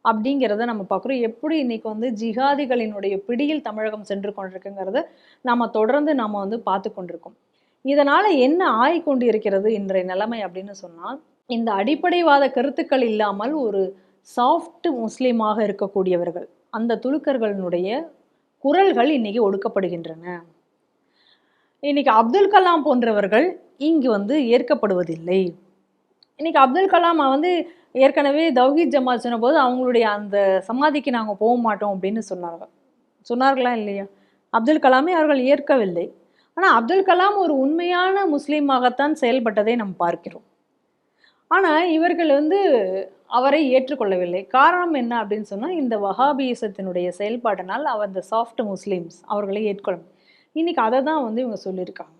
அப்படிங்கிறத நம்ம பார்க்குறோம். எப்படி இன்னைக்கு வந்து ஜிஹாதிகளினுடைய பிடியில் தமிழகம் சென்று கொண்டிருக்குங்கிறத நம்ம தொடர்ந்து நம்ம வந்து பார்த்து கொண்டிருக்கோம். இதனால் என்ன ஆகிக்கொண்டு இருக்கிறது இன்றைய நிலைமை அப்படின்னு சொன்னால், இந்த அடிப்படைவாத கருத்துக்கள் இல்லாமல் ஒரு சாஃப்ட் முஸ்லீமாக இருக்கக்கூடியவர்கள், அந்த துலுக்கர்களுடைய குரல்கள் இன்னைக்கு ஒடுக்கப்படுகின்றன. இன்னைக்கு அப்துல் கலாம் போன்றவர்கள் இங்கு வந்து ஏற்கப்படுவதில்லை. இன்னைக்கு அப்துல் கலாம் வந்து ஏற்கனவே தௌஹீத் ஜமாத் சொன்னபோது அவங்களுடைய அந்த சமாதிக்கு நாங்கள் போக மாட்டோம் அப்படின்னு சொன்னார்களா இல்லையா? அப்துல் கலாமை அவர்கள் ஏற்கவில்லை. ஆனால் அப்துல் கலாம் ஒரு உண்மையான முஸ்லீமாகத்தான் செயல்பட்டதை நாம் பார்க்கிறோம். ஆனால் இவர்கள் வந்து அவரை ஏற்றுக்கொள்ளவில்லை. காரணம் என்ன அப்படின்னு சொன்னால், இந்த வஹாபிசத்தினுடைய செயல்பாட்டினால் அந்த சாஃப்ட் முஸ்லீம்ஸ் அவர்களை ஏற்கொள்ளும். இன்னைக்கு அதை தான் வந்து இவங்க சொல்லியிருக்காங்க.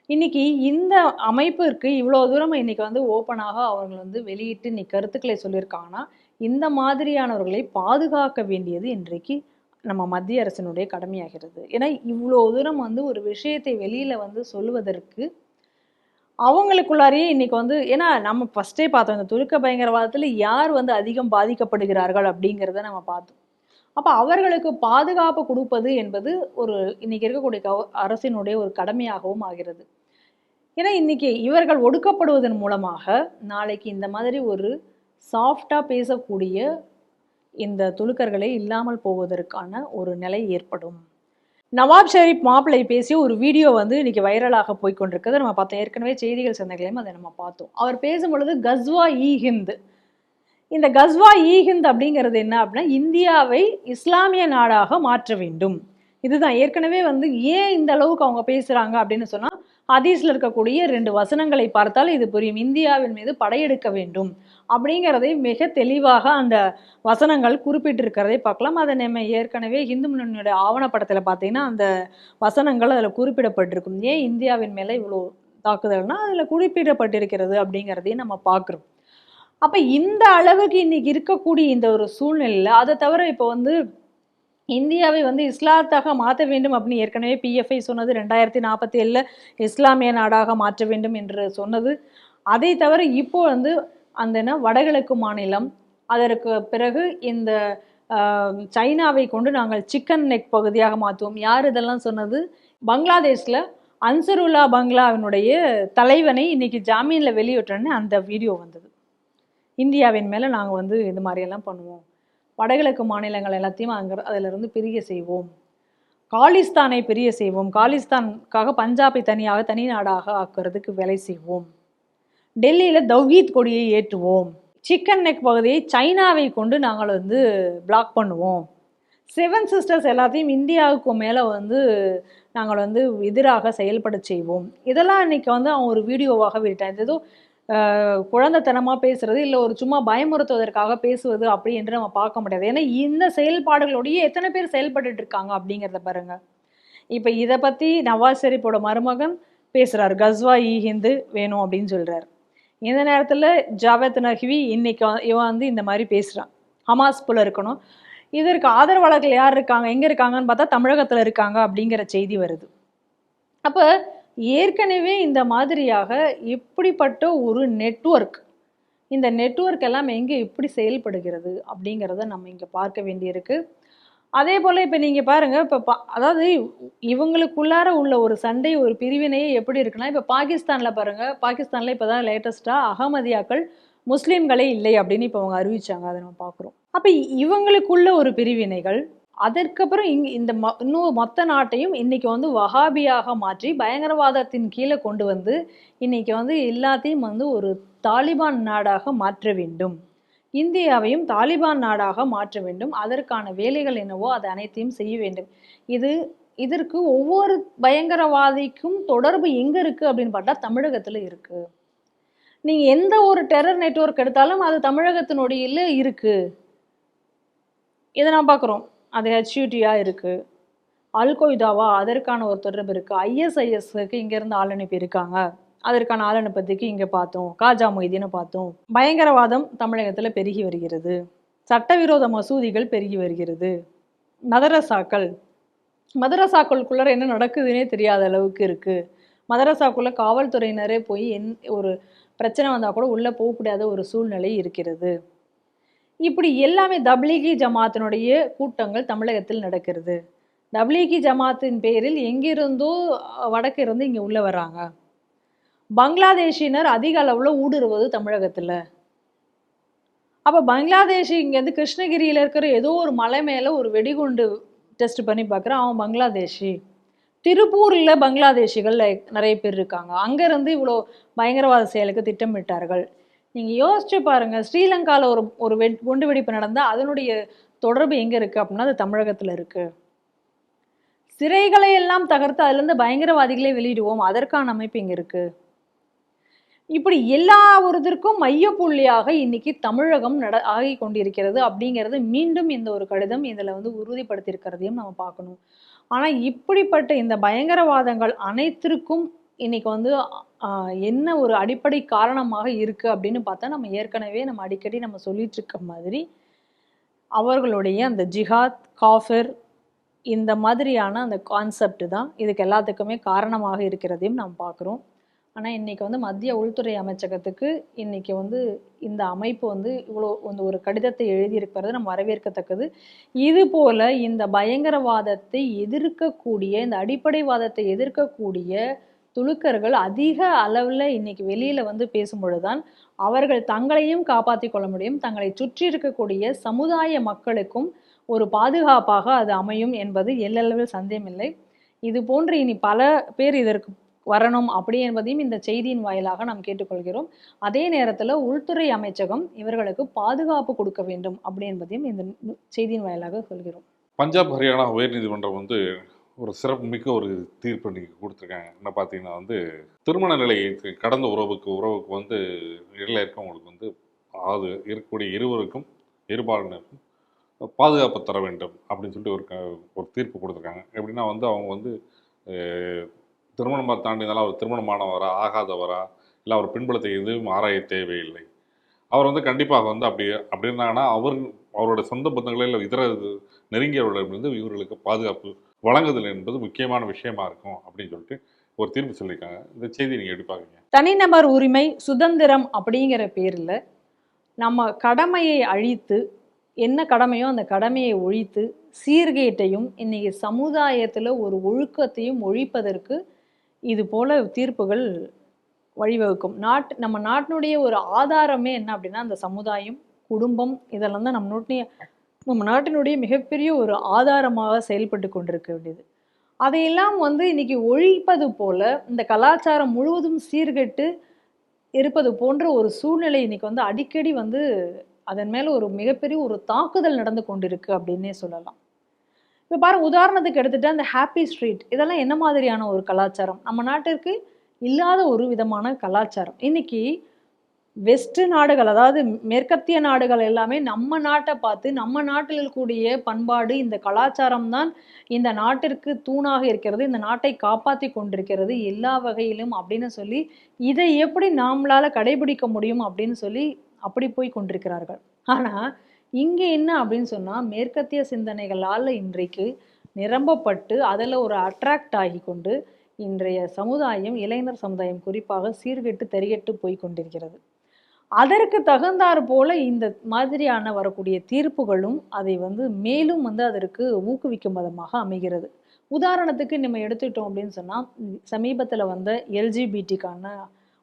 இன்னைக்கு இந்த அமைப்பிற்கு இவ்வளோ தூரம் இன்னைக்கு வந்து ஓப்பனாக அவர்கள் வந்து வெளியிட்டு இன்னைக்கு கருத்துக்களை சொல்லியிருக்காங்கன்னா, இந்த மாதிரியானவர்களை பாதுகாக்க வேண்டியது இன்றைக்கு நம்ம மத்திய அரசினுடைய கடமையாகிறது. ஏன்னா இவ்வளோ தூரம் வந்து ஒரு விஷயத்தை வெளியில வந்து சொல்லுவதற்கு அவங்களுக்குள்ளாரையே இன்னைக்கு வந்து, ஏன்னா நம்ம ஃபர்ஸ்டே பார்த்தோம் இந்த துருக்க பயங்கரவாதத்தில் யார் வந்து அதிகம் பாதிக்கப்படுகிறார்கள் அப்படிங்கிறத நம்ம பார்த்தோம். அப்போ அவர்களுக்கு பாதுகாப்பு கொடுப்பது என்பது ஒரு இன்னைக்கு இருக்கக்கூடிய அரசினுடைய ஒரு கடமையாகவும் ஆகிறது. ஏன்னா இன்னைக்கு இவர்கள் ஒடுக்கப்படுவதன் மூலமாக நாளைக்கு இந்த மாதிரி ஒரு சாஃப்டா பேசக்கூடிய இந்த துலுக்கர்களே இல்லாமல் போவதற்கான ஒரு நிலை ஏற்படும். நவாப் ஷெரீப் மாப்பிள்ளை பேசிய ஒரு வீடியோ வந்து இன்னைக்கு வைரலாக போய்கொண்டிருக்கிறது. நம்ம பார்த்தோம், ஏற்கனவே செய்திகள் சந்தைகளையும் அதை நம்ம பார்த்தோம். அவர் பேசும் பொழுது கஸ்வா இ ஹிந்த், இந்த கஸ்வா இ ஹிந்த் அப்படிங்கிறது என்ன அப்படின்னா, இந்தியாவை இஸ்லாமிய நாடாக மாற்ற வேண்டும். இதுதான் ஏற்கனவே வந்து ஏன் இந்த அளவுக்கு அவங்க பேசுறாங்க அப்படின்னு சொன்னா, ஹதீஸ்ல இருக்கக்கூடிய 2 வசனங்களை பார்த்தால் இது புரியும். இந்தியாவின் மீது படையெடுக்க வேண்டும் அப்படிங்கிறதை மிக தெளிவாக அந்த வசனங்கள் குறிப்பிட்டிருக்கிறதை பார்க்கலாம். அதை நம்ம ஏற்கனவே இந்து முன்னணியோட ஆவணப்படத்தில் பார்த்தீங்கன்னா அந்த வசனங்கள் அதில் குறிப்பிடப்பட்டிருக்கும். ஏன் இந்தியாவின் மேலே இவ்வளோ தாக்குதல்னா அதில் குறிப்பிடப்பட்டிருக்கிறது அப்படிங்கிறதையும் நம்ம பார்க்குறோம். அப்போ இந்த அளவுக்கு இன்னைக்கு இருக்கக்கூடிய இந்த ஒரு சூழ்நிலையில், அதை தவிர இப்போ வந்து இந்தியாவை வந்து இஸ்லாத்தாக மாற்ற வேண்டும் அப்படின்னு ஏற்கனவே பிஎஃப்ஐ சொன்னது, 2047 இஸ்லாமிய நாடாக மாற்ற வேண்டும் என்று சொன்னது. அதை தவிர இப்போ வந்து அந்த வடகிழக்கு மாநிலம், அதற்கு பிறகு இந்த சைனாவை கொண்டு நாங்கள் சிக்கன் நெக் பகுதியாக மாற்றுவோம். யார் இதெல்லாம் சொன்னது? பங்களாதேஷில் அன்சருல்லா பங்களாவினுடைய தலைவனை இன்னைக்கு ஜாமீனில் வெளியிட்டோன்னு அந்த வீடியோ வந்தது. இந்தியாவின் மேலே நாங்கள் வந்து இது மாதிரியெல்லாம் பண்ணுவோம், வடகிழக்கு மாநிலங்கள் எல்லாத்தையும் அதிலிருந்து பிரிய செய்வோம், காலிஸ்தானை பிரிய செய்வோம், காலிஸ்தானுக்காக பஞ்சாபை தனி நாடாக ஆக்குறதுக்கு வேலை செய்வோம், டெல்லியில் தௌஹீத் கொடியை ஏற்றுவோம், சிக்கன் நெக் பகுதியை சைனாவை கொண்டு நாங்கள் வந்து பிளாக் பண்ணுவோம், 7 சிஸ்டர்ஸ் எல்லாத்தையும் இந்தியாவுக்கு மேலே வந்து நாங்கள் வந்து எதிராக செயல்பட செய்வோம். இதெல்லாம் இன்னைக்கு வந்து அவன் ஒரு வீடியோவாக விட்டான். ஏதோ குழந்தைத்தனமாக பேசுறது இல்லை ஒரு சும்மா பயமுறுத்துவதற்காக பேசுவது அப்படி என்று நம்ம பார்க்க முடியாது. ஏன்னா இந்த செயல்பாடுகளோடையே எத்தனை பேர் செயல்பட்டு இருக்காங்க அப்படிங்கிறத பாருங்க. இப்போ இதை பற்றி நவாஸ் ஷெரீப்போட மருமகன் பேசுகிறார், கஸ்வா இ ஹிந்து வேணும் அப்படின்னு சொல்கிறார். இந்த நேரத்தில் ஜாவேத் நஹ்வி இன்னைக்கு இவன் வந்து இந்த மாதிரி பேசுகிறான், ஹமாஸ் போல இருக்கணும். இதற்கு ஆதரவாளர்கள் யார் இருக்காங்க, எங்கே இருக்காங்கன்னு பார்த்தா தமிழகத்தில் இருக்காங்க அப்படிங்கிற செய்தி வருது. அப்போ ஏற்கனவே இந்த மாதிரியாக இப்படிப்பட்ட ஒரு நெட்வொர்க், இந்த நெட்வொர்க் எல்லாம் எங்கே எப்படி செயல்படுகிறது அப்படிங்கிறத நம்ம இங்கே பார்க்க வேண்டியிருக்கு. அதே போல் இப்போ நீங்கள் பாருங்கள், இப்போ அதாவது இவங்களுக்குள்ளார உள்ள ஒரு சண்டை, ஒரு பிரிவினையே எப்படி இருக்குன்னா, இப்போ பாகிஸ்தானில் பாருங்கள், பாகிஸ்தானில் இப்போ தான் லேட்டஸ்ட்டாக அகமதியாக்கள் முஸ்லீம்களே இல்லை அப்படின்னு இப்போ அவங்க அறிவிச்சாங்க, அதை நம்ம பார்க்குறோம். அப்போ இவங்களுக்குள்ள ஒரு பிரிவினைகள், அதற்கப்புறம் இந்த இன்னும் மொத்த நாட்டையும் இன்னைக்கு வந்து வஹாபியாக மாற்றி பயங்கரவாதத்தின் கீழே கொண்டு வந்து இன்னைக்கு வந்து எல்லாத்தையும் வந்து ஒரு தாலிபான் நாடாக மாற்ற வேண்டும், இந்தியாவையும் தாலிபான் நாடாக மாற்ற வேண்டும். அதற்கான வேலைகள் என்னவோ அதை அனைத்தையும் செய்ய வேண்டும். இதற்கு ஒவ்வொரு பயங்கரவாதிக்கும் தொடர்பு எங்கே இருக்குது அப்படின்னு பார்த்தா தமிழகத்தில் இருக்குது. நீங்கள் எந்த ஒரு டெரர் நெட்வொர்க் எடுத்தாலும் அது தமிழகத்தினுடைய இருக்குது. இதை நான் பார்க்குறோம். அது ஹெச்யூடியா இருக்குது, அல்கொய்தாவா அதற்கான ஒரு தொடர்பு இருக்குது, ஐஎஸ்ஐஎஸ்க்கு இங்கேருந்து ஆள் அனுப்பி இருக்காங்க, அதற்கான ஆள் அனுப்பத்துக்கு இங்கே பார்த்தோம், காஜா மொய்தீனை பார்த்தோம். பயங்கரவாதம் தமிழகத்தில் பெருகி வருகிறது, சட்டவிரோத மசூதிகள் பெருகி வருகிறது, மதரசாக்களுக்குள்ள என்ன நடக்குதுன்னே தெரியாத அளவுக்கு இருக்குது. மதரசாக்குள்ளே காவல்துறையினரே போய் ஒரு பிரச்சனை வந்தால் கூட உள்ளே போகக்கூடாத ஒரு சூழ்நிலை இருக்கிறது. இப்படி எல்லாமே தப்லீகி ஜமாத்தினுடைய கூட்டங்கள் தமிழகத்தில் நடக்கிறது. தப்லீகி ஜமாத்தின் பேரில் எங்கிருந்தோ வடக்கு இருந்து இங்கே உள்ளே வர்றாங்க. பங்களாதேஷினர் அதிக அளவில் ஊடுருவது தமிழகத்தில். அப்போ பங்களாதேஷி இங்கேருந்து கிருஷ்ணகிரியில் இருக்கிற ஏதோ ஒரு மலை மேலே ஒரு வெடிகுண்டு டெஸ்ட் பண்ணி பார்க்குறான், அவன் பங்களாதேஷி. திருப்பூர்ல பங்களாதேஷிகள் நிறைய பேர் இருக்காங்க. அங்கிருந்து இவ்வளோ பயங்கரவாத செயலுக்கு திட்டமிட்டார்கள். நீங்க யோசிச்சு பாருங்க, ஸ்ரீலங்கால ஒரு குண்டு வெடிப்பு நடந்தா அதனுடைய தொடர்பு எங்க இருக்கு அப்படின்னா, அது தமிழகத்துல இருக்கு. சிறைகளை எல்லாம் தகர்த்து அதுல இருந்து பயங்கரவாதிகளே வெளியிடுவோம், அதற்கான அமைப்பு இங்க இருக்கு. இப்படி எல்லா ஒருத்தருக்கும் மையப்புள்ளியாக இன்னைக்கு தமிழகம் ஆகி கொண்டிருக்கிறது அப்படிங்கிறது மீண்டும் இந்த ஒரு கடிதம் இதுல வந்து உறுதிப்படுத்தியிருக்கிறதையும் நம்ம பார்க்கணும். ஆனா இப்படிப்பட்ட இந்த பயங்கரவாதங்கள் அனைத்திற்கும் இன்னைக்கு வந்து என்ன ஒரு அடிப்படை காரணமாக இருக்கு அப்படின்னு பார்த்தா, நம்ம ஏற்கனவே நம்ம அடிக்கடி நம்ம சொல்லிட்டு இருக்க மாதிரி அவர்களுடைய அந்த ஜிஹாத், காஃபிர் இந்த மாதிரியான அந்த கான்செப்ட் தான் இதுக்கு எல்லாத்துக்குமே காரணமாக இருக்கிறதையும் நாம் பார்க்குறோம். ஆனால் இன்னைக்கு வந்து மத்திய உள்துறை அமைச்சகத்துக்கு இன்னைக்கு வந்து இந்த அமைப்பு வந்து இவ்வளோ வந்து ஒரு கடிதத்தை எழுதியிருக்கிறது நம்ம வரவேற்கத்தக்கது. இது போல இந்த பயங்கரவாதத்தை எதிர்க்கக்கூடிய, இந்த அடிப்படைவாதத்தை எதிர்க்கக்கூடிய துலுக்கர்கள் அதிக அளவில் இன்னைக்கு வெளியில வந்து பேசும்பொழுதுதான் அவர்கள் தங்களையும் காப்பாற்றி கொள்ள முடியும், தங்களை சுற்றி இருக்கக்கூடிய சமுதாய மக்களுக்கும் ஒரு பாதுகாப்பாக அது அமையும் என்பது எல்லளவில் சந்தேகமில்லை. இது போன்று இனி பல பேர் இதற்கு வரணும் அப்படி என்பதையும் இந்த செய்தியின் வாயிலாக நாம் கேட்டுக்கொள்கிறோம். அதே நேரத்தில் உள்துறை அமைச்சகம் இவர்களுக்கு பாதுகாப்பு கொடுக்க வேண்டும் அப்படி என்பதையும் இந்த செய்தியின் வாயிலாக சொல்கிறோம்.
பஞ்சாப் ஹரியானா உயர்நீதிமன்றம் வந்து ஒரு சிறப்பு மிக்க ஒரு தீர்ப்பு இன்னைக்கு கொடுத்துருக்காங்க. என்ன பார்த்தீங்கன்னா வந்து திருமண நிலையை கடந்த உறவுக்கு வந்து இடையில இருக்கவங்களுக்கு வந்து அது இருக்கக்கூடிய இருபாலினருக்கும் பாதுகாப்பு தர வேண்டும் அப்படின்னு சொல்லிட்டு ஒரு தீர்ப்பு கொடுத்துருக்காங்க. எப்படின்னா வந்து அவங்க வந்து திருமணமாக தாண்டினாலும் அவர் திருமணமானவரா ஆகாதவரா இல்லை அவர் பின்புலத்தை எதுவும் ஆராய தேவையில்லை. அவர் வந்து கண்டிப்பாக வந்து அப்படி இருந்தாங்கன்னா அவரோட சொந்த பந்தங்களில் இல்லை இதர நெருங்கியவர்களிடமிருந்து இவர்களுக்கு பாதுகாப்பு வழங்குதல் என்பது முக்கியமான விஷயமா இருக்கும் அப்படின்னு சொல்லிட்டு ஒரு தீர்ப்பு சொல்லியிருக்காங்க. இந்த செய்தி நீங்கள் எப்படி பார்க்குறீங்க?
தனிநபர் உரிமை சுதந்திரம் அப்படிங்கிற பேரில் நம்ம கடமையை அழித்து, என்ன கடமையோ அந்த கடமையை ஒழித்து சீர்கேட்டையும் இன்னைக்கு சமுதாயத்தில் ஒரு ஒழுக்கத்தையும் ஒழிப்பதற்கு இது போல தீர்ப்புகள் வழிவகுக்கும். நம்ம நாட்டினுடைய ஒரு ஆதாரமே என்ன அப்படின்னா அந்த சமுதாயம், குடும்பம், இதெல்லாம் தான் நம்ம நாட்டினுடைய மிகப்பெரிய ஒரு ஆதாரமாக செயல்பட்டு கொண்டிருக்க வேண்டியது. அதையெல்லாம் வந்து இன்னைக்கு ஒழிப்பது போல இந்த கலாச்சாரம் முழுவதும் சீர்கெட்டு இருப்பது போன்ற ஒரு சூழ்நிலை இன்னைக்கு வந்து அடிக்கடி வந்து அதன் மேல ஒரு மிகப்பெரிய ஒரு தாக்குதல் நடந்து கொண்டிருக்கு அப்படின்னே சொல்லலாம். இப்போ பாருங்க, உதாரணத்துக்கு எடுத்துட்டா இந்த ஹாப்பி ஸ்ட்ரீட் இதெல்லாம் என்ன மாதிரியான ஒரு கலாச்சாரம்? நம்ம நாட்டிற்கு இல்லாத ஒரு விதமான கலாச்சாரம். இன்னைக்கு வெஸ்ட் நாடுகள், அதாவது மேற்கத்திய நாடுகள் எல்லாமே நம்ம நாட்டை பார்த்து நம்ம நாட்டில் இருக்கக்கூடிய பண்பாடு, இந்த கலாச்சாரம் தான் இந்த நாட்டிற்கு தூணாக இருக்கிறது, இந்த நாட்டை காப்பாற்றி கொண்டிருக்கிறது எல்லா வகையிலும் அப்படின்னு சொல்லி இதை எப்படி நாமளால கடைபிடிக்க முடியும் அப்படின்னு சொல்லி அப்படி போய் கொண்டிருக்கிறார்கள். ஆனால் இங்கே என்ன அப்படின்னு சொன்னால் மேற்கத்திய சிந்தனைகளால் இன்றைக்கு நிரம்பப்பட்டு அதில் ஒரு அட்ராக்ட் ஆகி கொண்டு இன்றைய சமுதாயம், இளைஞர் சமுதாயம் குறிப்பாக சீர்கெட்டு தெரியட்டு போய் கொண்டிருக்கிறது. அதற்கு தகுந்தாற் போல இந்த மாதிரியான வரக்கூடிய தீர்ப்புகளும் அதை வந்து மேலும் வந்து அதற்கு ஊக்குவிக்கும் விதமாக அமைகிறது. உதாரணத்துக்கு நம்ம எடுத்துட்டோம் அப்படின்னு சொன்னால் சமீபத்தில் வந்த எல்ஜிபிடிக்கான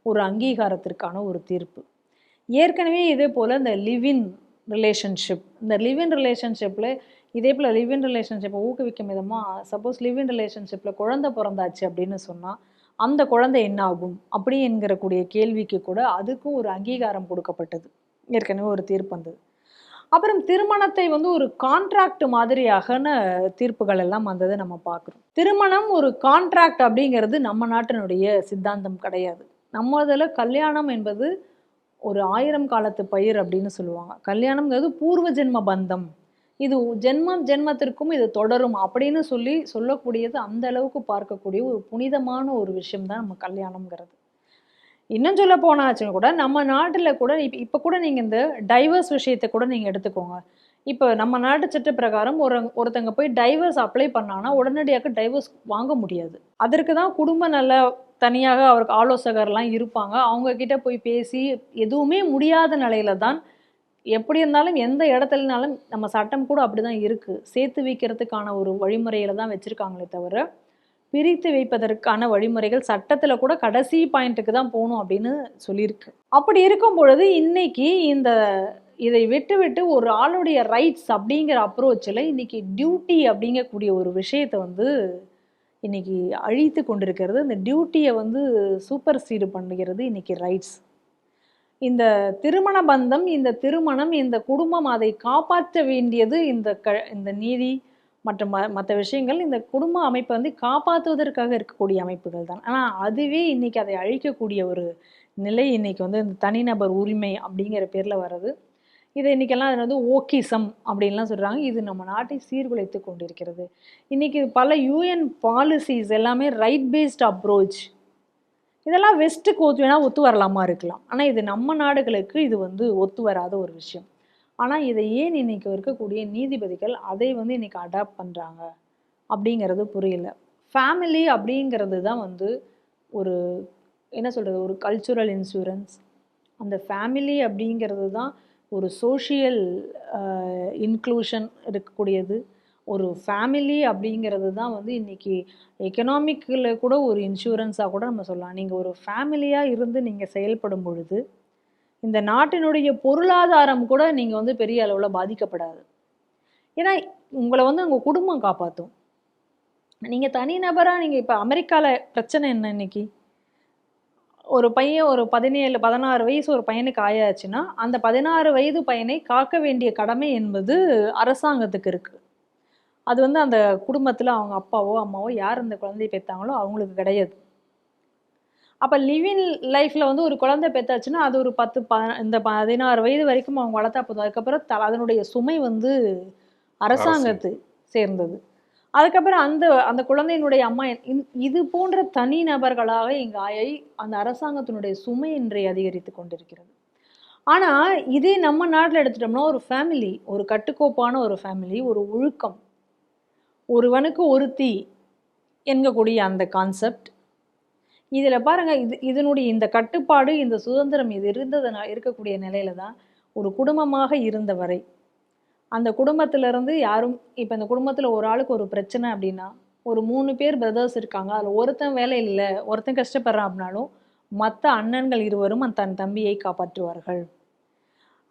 ஒரு அங்கீகாரத்திற்கான ஒரு தீர்ப்பு. ஏற்கனவே இதே போல் இந்த லிவ்-இன் ரிலேஷன்ஷிப்பில் இதே போல் லிவ்-இன் ரிலேஷன்ஷிப்பை ஊக்குவிக்கும் விதமாக சப்போஸ் லிவ்-இன் ரிலேஷன்ஷிப்பில் குழந்தை பிறந்தாச்சு அப்படின்னு சொன்னால் அந்த குழந்தை என்ன ஆகும் அப்படி என்கிறக்கூடிய கேள்விக்கு கூட அதுக்கும் ஒரு அங்கீகாரம் கொடுக்கப்பட்டது. ஏற்கனவே ஒரு தீர்ப்பு வந்தது. அப்புறம் திருமணத்தை வந்து ஒரு கான்ட்ராக்ட் மாதிரியான தீர்ப்புகள் எல்லாம் வந்தது நம்ம பார்க்குறோம். திருமணம் ஒரு கான்ட்ராக்ட் அப்படிங்கிறது நம்ம நாட்டினுடைய சித்தாந்தம் கிடையாது. நம்ம இதில் கல்யாணம் என்பது ஒரு 1000 காலத்து பயிர் அப்படின்னு சொல்லுவாங்க. கல்யாணம்ங்கிறது பூர்வ ஜென்ம பந்தம், இது ஜென்மத்திற்கும் இது தொடரும் அப்படின்னு சொல்லக்கூடியது அந்த அளவுக்கு பார்க்கக்கூடிய ஒரு புனிதமான ஒரு விஷயம் தான் நம்ம கல்யாணம்ங்கிறது. இன்னும் சொல்ல போனாச்சும் கூட நம்ம நாட்டில் கூட இப்போ கூட நீங்கள் இந்த டைவர்ஸ் விஷயத்தை கூட நீங்கள் எடுத்துக்கோங்க. இப்போ நம்ம நாட்டு சட்ட பிரகாரம் ஒருத்தங்க போய் டைவர்ஸ் அப்ளை பண்ணாங்கன்னா உடனடியாக டைவர்ஸ் வாங்க முடியாது. அதற்கு தான் குடும்ப நல்ல தனியாக அவருக்கு ஆலோசகர்லாம் இருப்பாங்க. அவங்க கிட்ட போய் பேசி எதுவுமே முடியாத நிலையில தான், எப்படி இருந்தாலும் எந்த இடத்துலனாலும் நம்ம சட்டம் கூட அப்படிதான் இருக்கு, சேர்த்து வைக்கிறதுக்கான ஒரு வழிமுறையில தான் வச்சிருக்காங்களே தவிர பிரித்து வைப்பதற்கான வழிமுறைகள் சட்டத்தில் கூட கடைசி பாயிண்ட்டுக்கு தான் போகணும் அப்படின்னு சொல்லியிருக்கு. அப்படி இருக்கும் பொழுது இன்னைக்கு இதை விட்டு ஒரு ஆளுடைய ரைட்ஸ் அப்படிங்கிற அப்ரோச்சில் இன்னைக்கு டியூட்டி அப்படிங்கக்கூடிய ஒரு விஷயத்தை வந்து இன்னைக்கு அழித்து கொண்டிருக்கிறது. இந்த டியூட்டியை வந்து சூப்பர் சீடு பண்ணுகிறது இன்னைக்கு ரைட்ஸ். இந்த திருமண பந்தம், இந்த திருமணம், இந்த குடும்பம் அதை காப்பாற்ற வேண்டியது இந்த நீதி மற்ற மற்ற விஷயங்கள் இந்த குடும்ப அமைப்பை வந்து காப்பாற்றுவதற்காக இருக்கக்கூடிய அமைப்புகள் தான். ஆனால் அதுவே இன்னைக்கு அதை அழிக்கக்கூடிய ஒரு நிலை இன்னைக்கு வந்து இந்த தனிநபர் உரிமை அப்படிங்கிற பேரில் வர்றது. இதை இன்றைக்கெல்லாம் அது வந்து ஓக்கிசம் அப்படின்லாம் சொல்கிறாங்க. இது நம்ம நாட்டை சீர்குலைத்து கொண்டிருக்கிறது. இன்றைக்கி பல யூஎன் பாலிசிஸ் எல்லாமே ரைட் பேஸ்ட் அப்ரோச். இதெல்லாம் வெஸ்ட்டுக்கு ஒத்து வரலாமா இருக்கலாம். ஆனால் இது நம்ம நாடுகளுக்கு இது வந்து ஒத்து வராத ஒரு விஷயம். ஆனால் இதை ஏன் இன்றைக்கி இருக்கக்கூடிய நீதிபதிகள் அதை வந்து இன்றைக்கி அடாப்ட் பண்ணுறாங்க அப்படிங்கிறது புரியல. ஃபேமிலி அப்படிங்கிறது தான் வந்து ஒரு என்ன சொல்கிறது, ஒரு கல்ச்சுரல் இன்சூரன்ஸ். அந்த ஃபேமிலி அப்படிங்கிறது தான் ஒரு சோஷியல் இன்க்ளூஷன் இருக்கக்கூடியது. ஒரு ஃபேமிலி அப்படிங்கிறது தான் வந்து இன்றைக்கி எக்கனாமிக்கில் கூட ஒரு இன்சூரன்ஸாக கூட நம்ம சொல்லலாம். நீங்கள் ஒரு ஃபேமிலியாக இருந்து நீங்கள் செயல்படும் பொழுது இந்த நாட்டினுடைய பொருளாதாரம் கூட நீங்கள் வந்து பெரிய அளவில் பாதிக்கப்படாது. ஏன்னா உங்களை வந்து உங்கள் குடும்பம் காப்பாற்றும். நீங்கள் தனிநபராக நீங்கள் இப்போ அமெரிக்காவில் பிரச்சனை என்ன இன்னைக்கு? ஒரு பையன் ஒரு 16 வயசு ஒரு பையனுக்கு ஆயாச்சுன்னா அந்த 16 வயது பையனை காக்க வேண்டிய கடமை என்பது அரசாங்கத்துக்கு இருக்குது. அது வந்து அந்த குடும்பத்தில் அவங்க அப்பாவோ அம்மாவோ யார் அந்த குழந்தையை பெற்றாங்களோ அவங்களுக்கு கிடையாது. அப்போ லிவிங் லைஃப்பில் வந்து ஒரு குழந்தை பெற்றாச்சுன்னா அது ஒரு 16 வயது வரைக்கும் அவங்க வளர்த்தா போதும். அதுக்கப்புறம் அதனுடைய சுமை வந்து அரசாங்கத்து சேர்ந்தது. அதுக்கப்புறம் அந்த குழந்தையினுடைய அம்மா இது போன்ற தனி நபர்களாக இங்கு ஆயை அந்த அரசாங்கத்தினுடைய சுமை இன்றை அதிகரித்து கொண்டிருக்கிறது. ஆனால் இதே நம்ம நாட்டில் எடுத்துட்டோம்னா ஒரு ஃபேமிலி, ஒரு கட்டுக்கோப்பான ஒரு ஃபேமிலி, ஒரு ஒழுக்கம், ஒருவனுக்கு ஒருத்தி என்கக்கூடிய அந்த கான்செப்ட் இதில் பாருங்கள். இதனுடைய இந்த கட்டுப்பாடு, இந்த சுதந்திரம் இது இருக்கக்கூடிய நிலையில தான் ஒரு குடும்பமாக இருந்த வரை அந்த குடும்பத்திலேருந்து யாரும் இப்போ இந்த குடும்பத்தில் ஒரு ஆளுக்கு ஒரு பிரச்சனை அப்படின்னா ஒரு 3 பேர் பிரதர்ஸ் இருக்காங்க, அதில் ஒருத்தன் வேலை இல்லை, ஒருத்தன் கஷ்டப்படுறான் அப்படின்னாலும் மற்ற அண்ணன்கள் இருவரும் தன் தம்பியை காப்பாற்றுவார்கள்.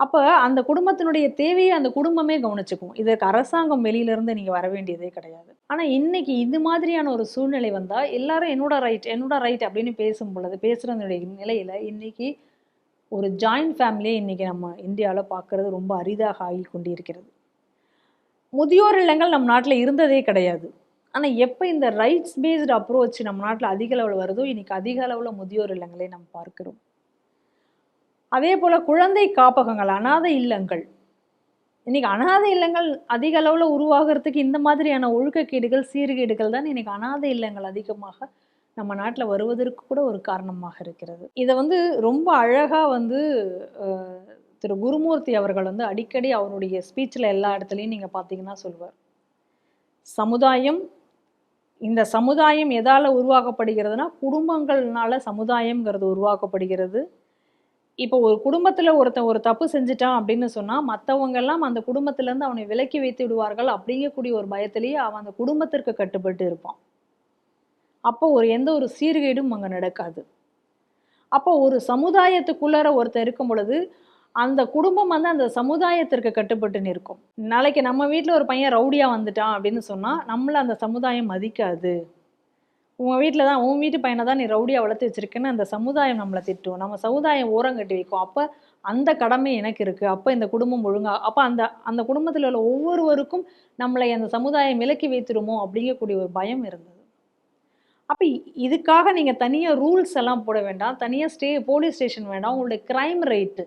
அப்போ அந்த குடும்பத்தினுடைய தேவையை அந்த குடும்பமே கவனிச்சுக்கும். இதற்கு அரசாங்கம் வெளியிலேருந்து நீங்கள் வர வேண்டியதே கிடையாது. ஆனால் இன்னைக்கு இது மாதிரியான ஒரு சூழ்நிலை வந்தால் எல்லாரும் என்னோட ரைட் அப்படின்னு பேசுகிறதுடைய நிலையில் இன்னைக்கு ஒரு ஜாயிண்ட் ஃபேமிலியை இன்றைக்கி நம்ம இந்தியாவில் பார்க்குறது ரொம்ப அரிதாக ஆகி கொண்டிருக்கிறது. முதியோர் இல்லங்கள் நம்ம நாட்டில் இருந்ததே கிடையாது. ஆனால் எப்போ இந்த ரைட்ஸ் பேஸ்டு அப்ரோச் நம்ம நாட்டில் அதிக அளவில் வருதோ இன்றைக்கி அதிக அளவில் முதியோர் இல்லங்களை நம்ம பார்க்கிறோம். அதே போல் குழந்தை காப்பகங்கள், அனாதை இல்லங்கள், இன்றைக்கி அனாதை இல்லங்கள் அதிக அளவில் உருவாகிறதுக்கு இந்த மாதிரியான ஒழுக்கக்கேடுகள் சீர்கேடுகள் தான் இன்றைக்கி அனாதை இல்லங்கள் அதிகமாக நம்ம நாட்டில் வருவதற்கு கூட ஒரு காரணமாக இருக்கிறது. இதை வந்து ரொம்ப அழகாக வந்து திரு குருமூர்த்தி அவர்கள் வந்து அடிக்கடி அவருடைய ஸ்பீச்சில் எல்லா இடத்துலையும் நீங்கள் பார்த்தீங்கன்னா சொல்வார், இந்த சமுதாயம் எதால் உருவாக்கப்படுகிறதுனா குடும்பங்கள்னால சமுதாயம்ங்கிறது உருவாக்கப்படுகிறது. இப்போ ஒரு குடும்பத்தில் ஒருத்தன் ஒரு தப்பு செஞ்சுட்டான் அப்படின்னு சொன்னால் மற்றவங்கெல்லாம் அந்த குடும்பத்திலேருந்து அவனை விலக்கி வைத்து விடுவார்கள் அப்படிங்கக்கூடிய ஒரு பயத்திலேயே அவன் அந்த குடும்பத்திற்கு கட்டுப்பட்டு இருப்பான். அப்போ எந்த ஒரு சீர்கேடும் அங்கே நடக்காது. அப்போ ஒரு சமுதாயத்துக்குள்ளார ஒருத்தர் இருக்கும் பொழுது அந்த குடும்பம் வந்து அந்த சமுதாயத்திற்கு கட்டுப்பட்டு நிற்கும். நாளைக்கு நம்ம வீட்டில் ஒரு பையன் ரவுடியாக வந்துட்டான் அப்படின்னு சொன்னால் நம்மளை அந்த சமுதாயம் மதிக்காது. உன் வீட்டு பையனை தான் நீ ரவுடியாக வளர்த்து வச்சிருக்கேன்னு அந்த சமுதாயம் நம்மளை திட்டும். நம்ம சமுதாயம் ஓரங்கட்டி வைக்கும். அப்போ அந்த கடமை எனக்கு இருக்குது. அப்போ இந்த குடும்பம் ஒழுங்கா அப்போ அந்த குடும்பத்தில் உள்ள ஒவ்வொருவருக்கும் நம்மளை அந்த சமுதாயம் விலக்கி வைத்திருமோ அப்படிங்கக்கூடிய ஒரு பயம் இருந்தது. அப்போ இதுக்காக நீங்கள் தனியாக ரூல்ஸ் எல்லாம் போட வேண்டாம், தனியாக போலீஸ் ஸ்டேஷன் வேண்டாம். உங்களுடைய க்ரைம் ரேட்டு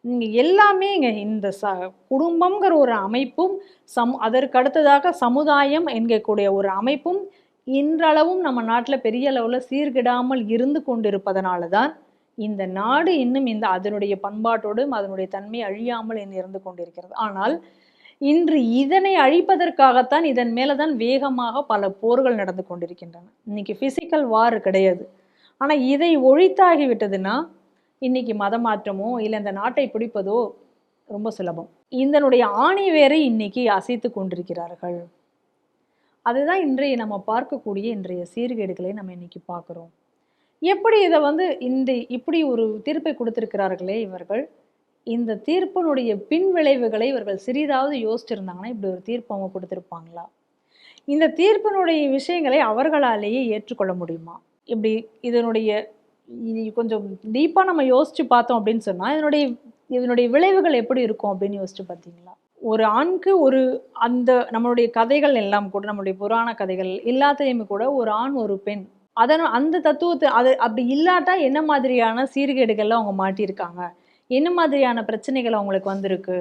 நீங்கள் எல்லாமே இந்த குடும்பங்கிற ஒரு அமைப்பும் அதற்கு அடுத்ததாக சமுதாயம் என்கக்கூடிய ஒரு அமைப்பும் இன்றளவும் நம்ம நாட்டில் பெரிய அளவில் சீர்கிடாமல் இருந்து கொண்டிருப்பதனால தான் இந்த நாடு இன்னும் அதனுடைய பண்பாட்டோடும் அதனுடைய தன்மை அழியாமல் இருந்து கொண்டிருக்கிறது. ஆனால் இன்று இதனை அழிப்பதற்காகத்தான் இதன் மேலே தான் வேகமாக பல போர்கள் நடந்து கொண்டிருக்கின்றன. இன்னைக்கு ஃபிசிக்கல் வார் கிடையாது. ஆனால் இதை ஒழித்தாகிவிட்டதுன்னா இன்னைக்கு மதமாற்றமோ இல்லை இந்த நாட்டை பிடிப்பதோ ரொம்ப சுலபம். இதனுடைய ஆணி வேரை இன்னைக்கு அசைத்து கொண்டிருக்கிறார்கள். அதுதான் நம்ம பார்க்கக்கூடிய இன்றைய சீர்கேடுகளை நம்ம இன்னைக்கு பார்க்குறோம். எப்படி இதை வந்து இப்படி ஒரு தீர்ப்பை கொடுத்திருக்கிறார்களே இவர்கள், இந்த தீர்ப்பினுடைய பின் விளைவுகளை இவர்கள் சிறிதாவது யோசிச்சிருந்தாங்கன்னா இப்படி ஒரு தீர்ப்பு அவங்க கொடுத்துருப்பாங்களா? இந்த தீர்ப்பினுடைய விஷயங்களை அவர்களாலேயே ஏற்றுக்கொள்ள முடியுமா? இப்படி இதனுடைய கொஞ்சம் டீப்பாக நம்ம யோசிச்சு பார்த்தோம் அப்படின்னு சொன்னால் இதனுடைய விளைவுகள் எப்படி இருக்கும் அப்படின்னு யோசிச்சு பார்த்தீங்களா? ஒரு ஆணுக்கு ஒரு அந்த நம்மளுடைய கதைகள் எல்லாம் கூட, நம்மளுடைய புராண கதைகள் எல்லாத்தையுமே கூட ஒரு ஆண் ஒரு பெண் அந்த தத்துவத்தை அது அப்படி இல்லாட்டா என்ன மாதிரியான சீர்கேடுகள்லாம் அவங்க மாட்டியிருக்காங்க, என்ன மாதிரியான பிரச்சனைகள் அவங்களுக்கு வந்திருக்கு,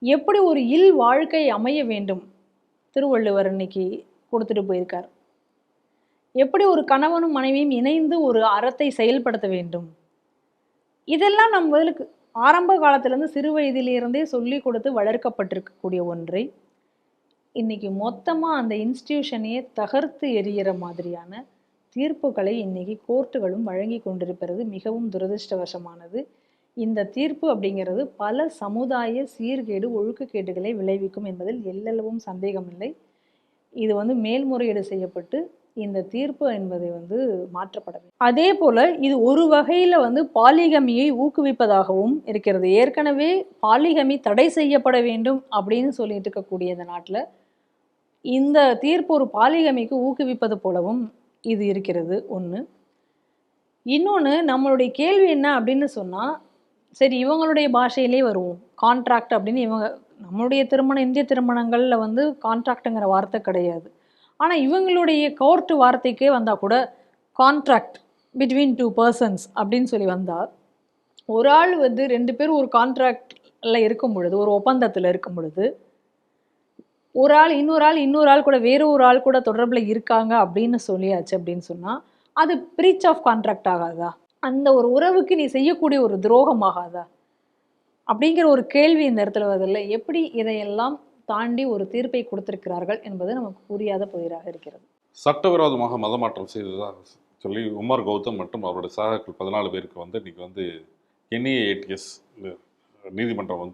எப்படி ஒரு வாழ்க்கை அமைய வேண்டும் திருவள்ளுவர் இன்னைக்கு கொடுத்துட்டு போயிருக்கார், எப்படி ஒரு கணவனும் மனைவியும் இணைந்து ஒரு அறத்தை செயல்படுத்த வேண்டும், இதெல்லாம் நம்மளுக்கு ஆரம்ப காலத்திலேருந்து சிறு வயதிலிருந்தே சொல்லி கொடுத்து வளர்க்கப்பட்டிருக்கக்கூடிய ஒன்றை இன்னைக்கு மொத்தமாக அந்த இன்ஸ்டிடியூஷனையே தகர்த்து எறிகிற மாதிரியான தீர்ப்புகளை இன்னைக்கு கோர்ட்டுகளும் வழங்கி கொண்டிருப்பது மிகவும் துரதிருஷ்டவசமானது. இந்த தீர்ப்பு அப்படிங்கிறது பல சமுதாய சீர்கேடு ஒழுக்கக்கேடுகளை விளைவிக்கும் என்பதில் எல்லளவும் சந்தேகமில்லை. இது மேல்முறையீடு செய்யப்பட்டு இந்த தீர்ப்பு என்பதை மாற்றப்பட வேண்டும். அதே போல இது ஒரு வகையில் பாலிகமியை ஊக்குவிப்பதாகவும் இருக்கிறது. ஏற்கனவே பாலிகமி தடை செய்யப்பட வேண்டும் அப்படின்னு சொல்லிட்டு இருக்கக்கூடிய இந்த நாட்டில் இந்த தீர்ப்பு ஒரு பாலிகமிக்கு ஊக்குவிப்பது போலவும் இது இருக்கிறது. ஒன்று. இன்னொன்று, நம்மளுடைய கேள்வி என்ன அப்படின்னு சொன்னால், சரி இவங்களுடைய பாஷையிலே வருவோம், கான்ட்ராக்ட் அப்படின்னு. நம்மளுடைய இந்திய திருமணங்களில் கான்ட்ராக்டுங்கிற வார்த்தை கிடையாது. ஆனால் இவங்களுடைய கோர்ட்டு வார்த்தைக்கே வந்தால் கூட கான்ட்ராக்ட் பிட்வீன் 2 persons அப்படின்னு சொல்லி வந்தால், ஒரு ஆள் 2 பேர் ஒரு கான்ட்ராக்டில் இருக்கும் பொழுது, ஒரு ஒப்பந்தத்தில் இருக்கும் பொழுது, ஒரு ஆள் இன்னொரு ஆள் கூட வேற ஒரு ஆள் கூட தொடர்பில் இருக்காங்க அப்படின்னு சொல்லியாச்சு அப்படின்னு சொன்னால், அது பிரீச் ஆஃப் கான்ட்ராக்ட் ஆகாதா? அந்த ஒரு உறவுக்கு நீ செய்யக்கூடிய ஒரு துரோகம் ஆகாதா அப்படிங்கிற ஒரு கேள்வி இந்த இடத்துல வருதில்லை. எப்படி இதையெல்லாம் தாண்டி ஒரு தீர்ப்பை கொடுத்திருக்கிறார்கள் என்பது நமக்கு புரியாத புதிராக இருக்கிறது.
சட்டவிரோதமாக மதமாற்றம் செய்ததாக சொல்லி உமர் கௌதம் மற்றும் அவருடைய சகாக்கள் 14 பேருக்கு இன்னைக்கு NIATS நீதிமன்றம்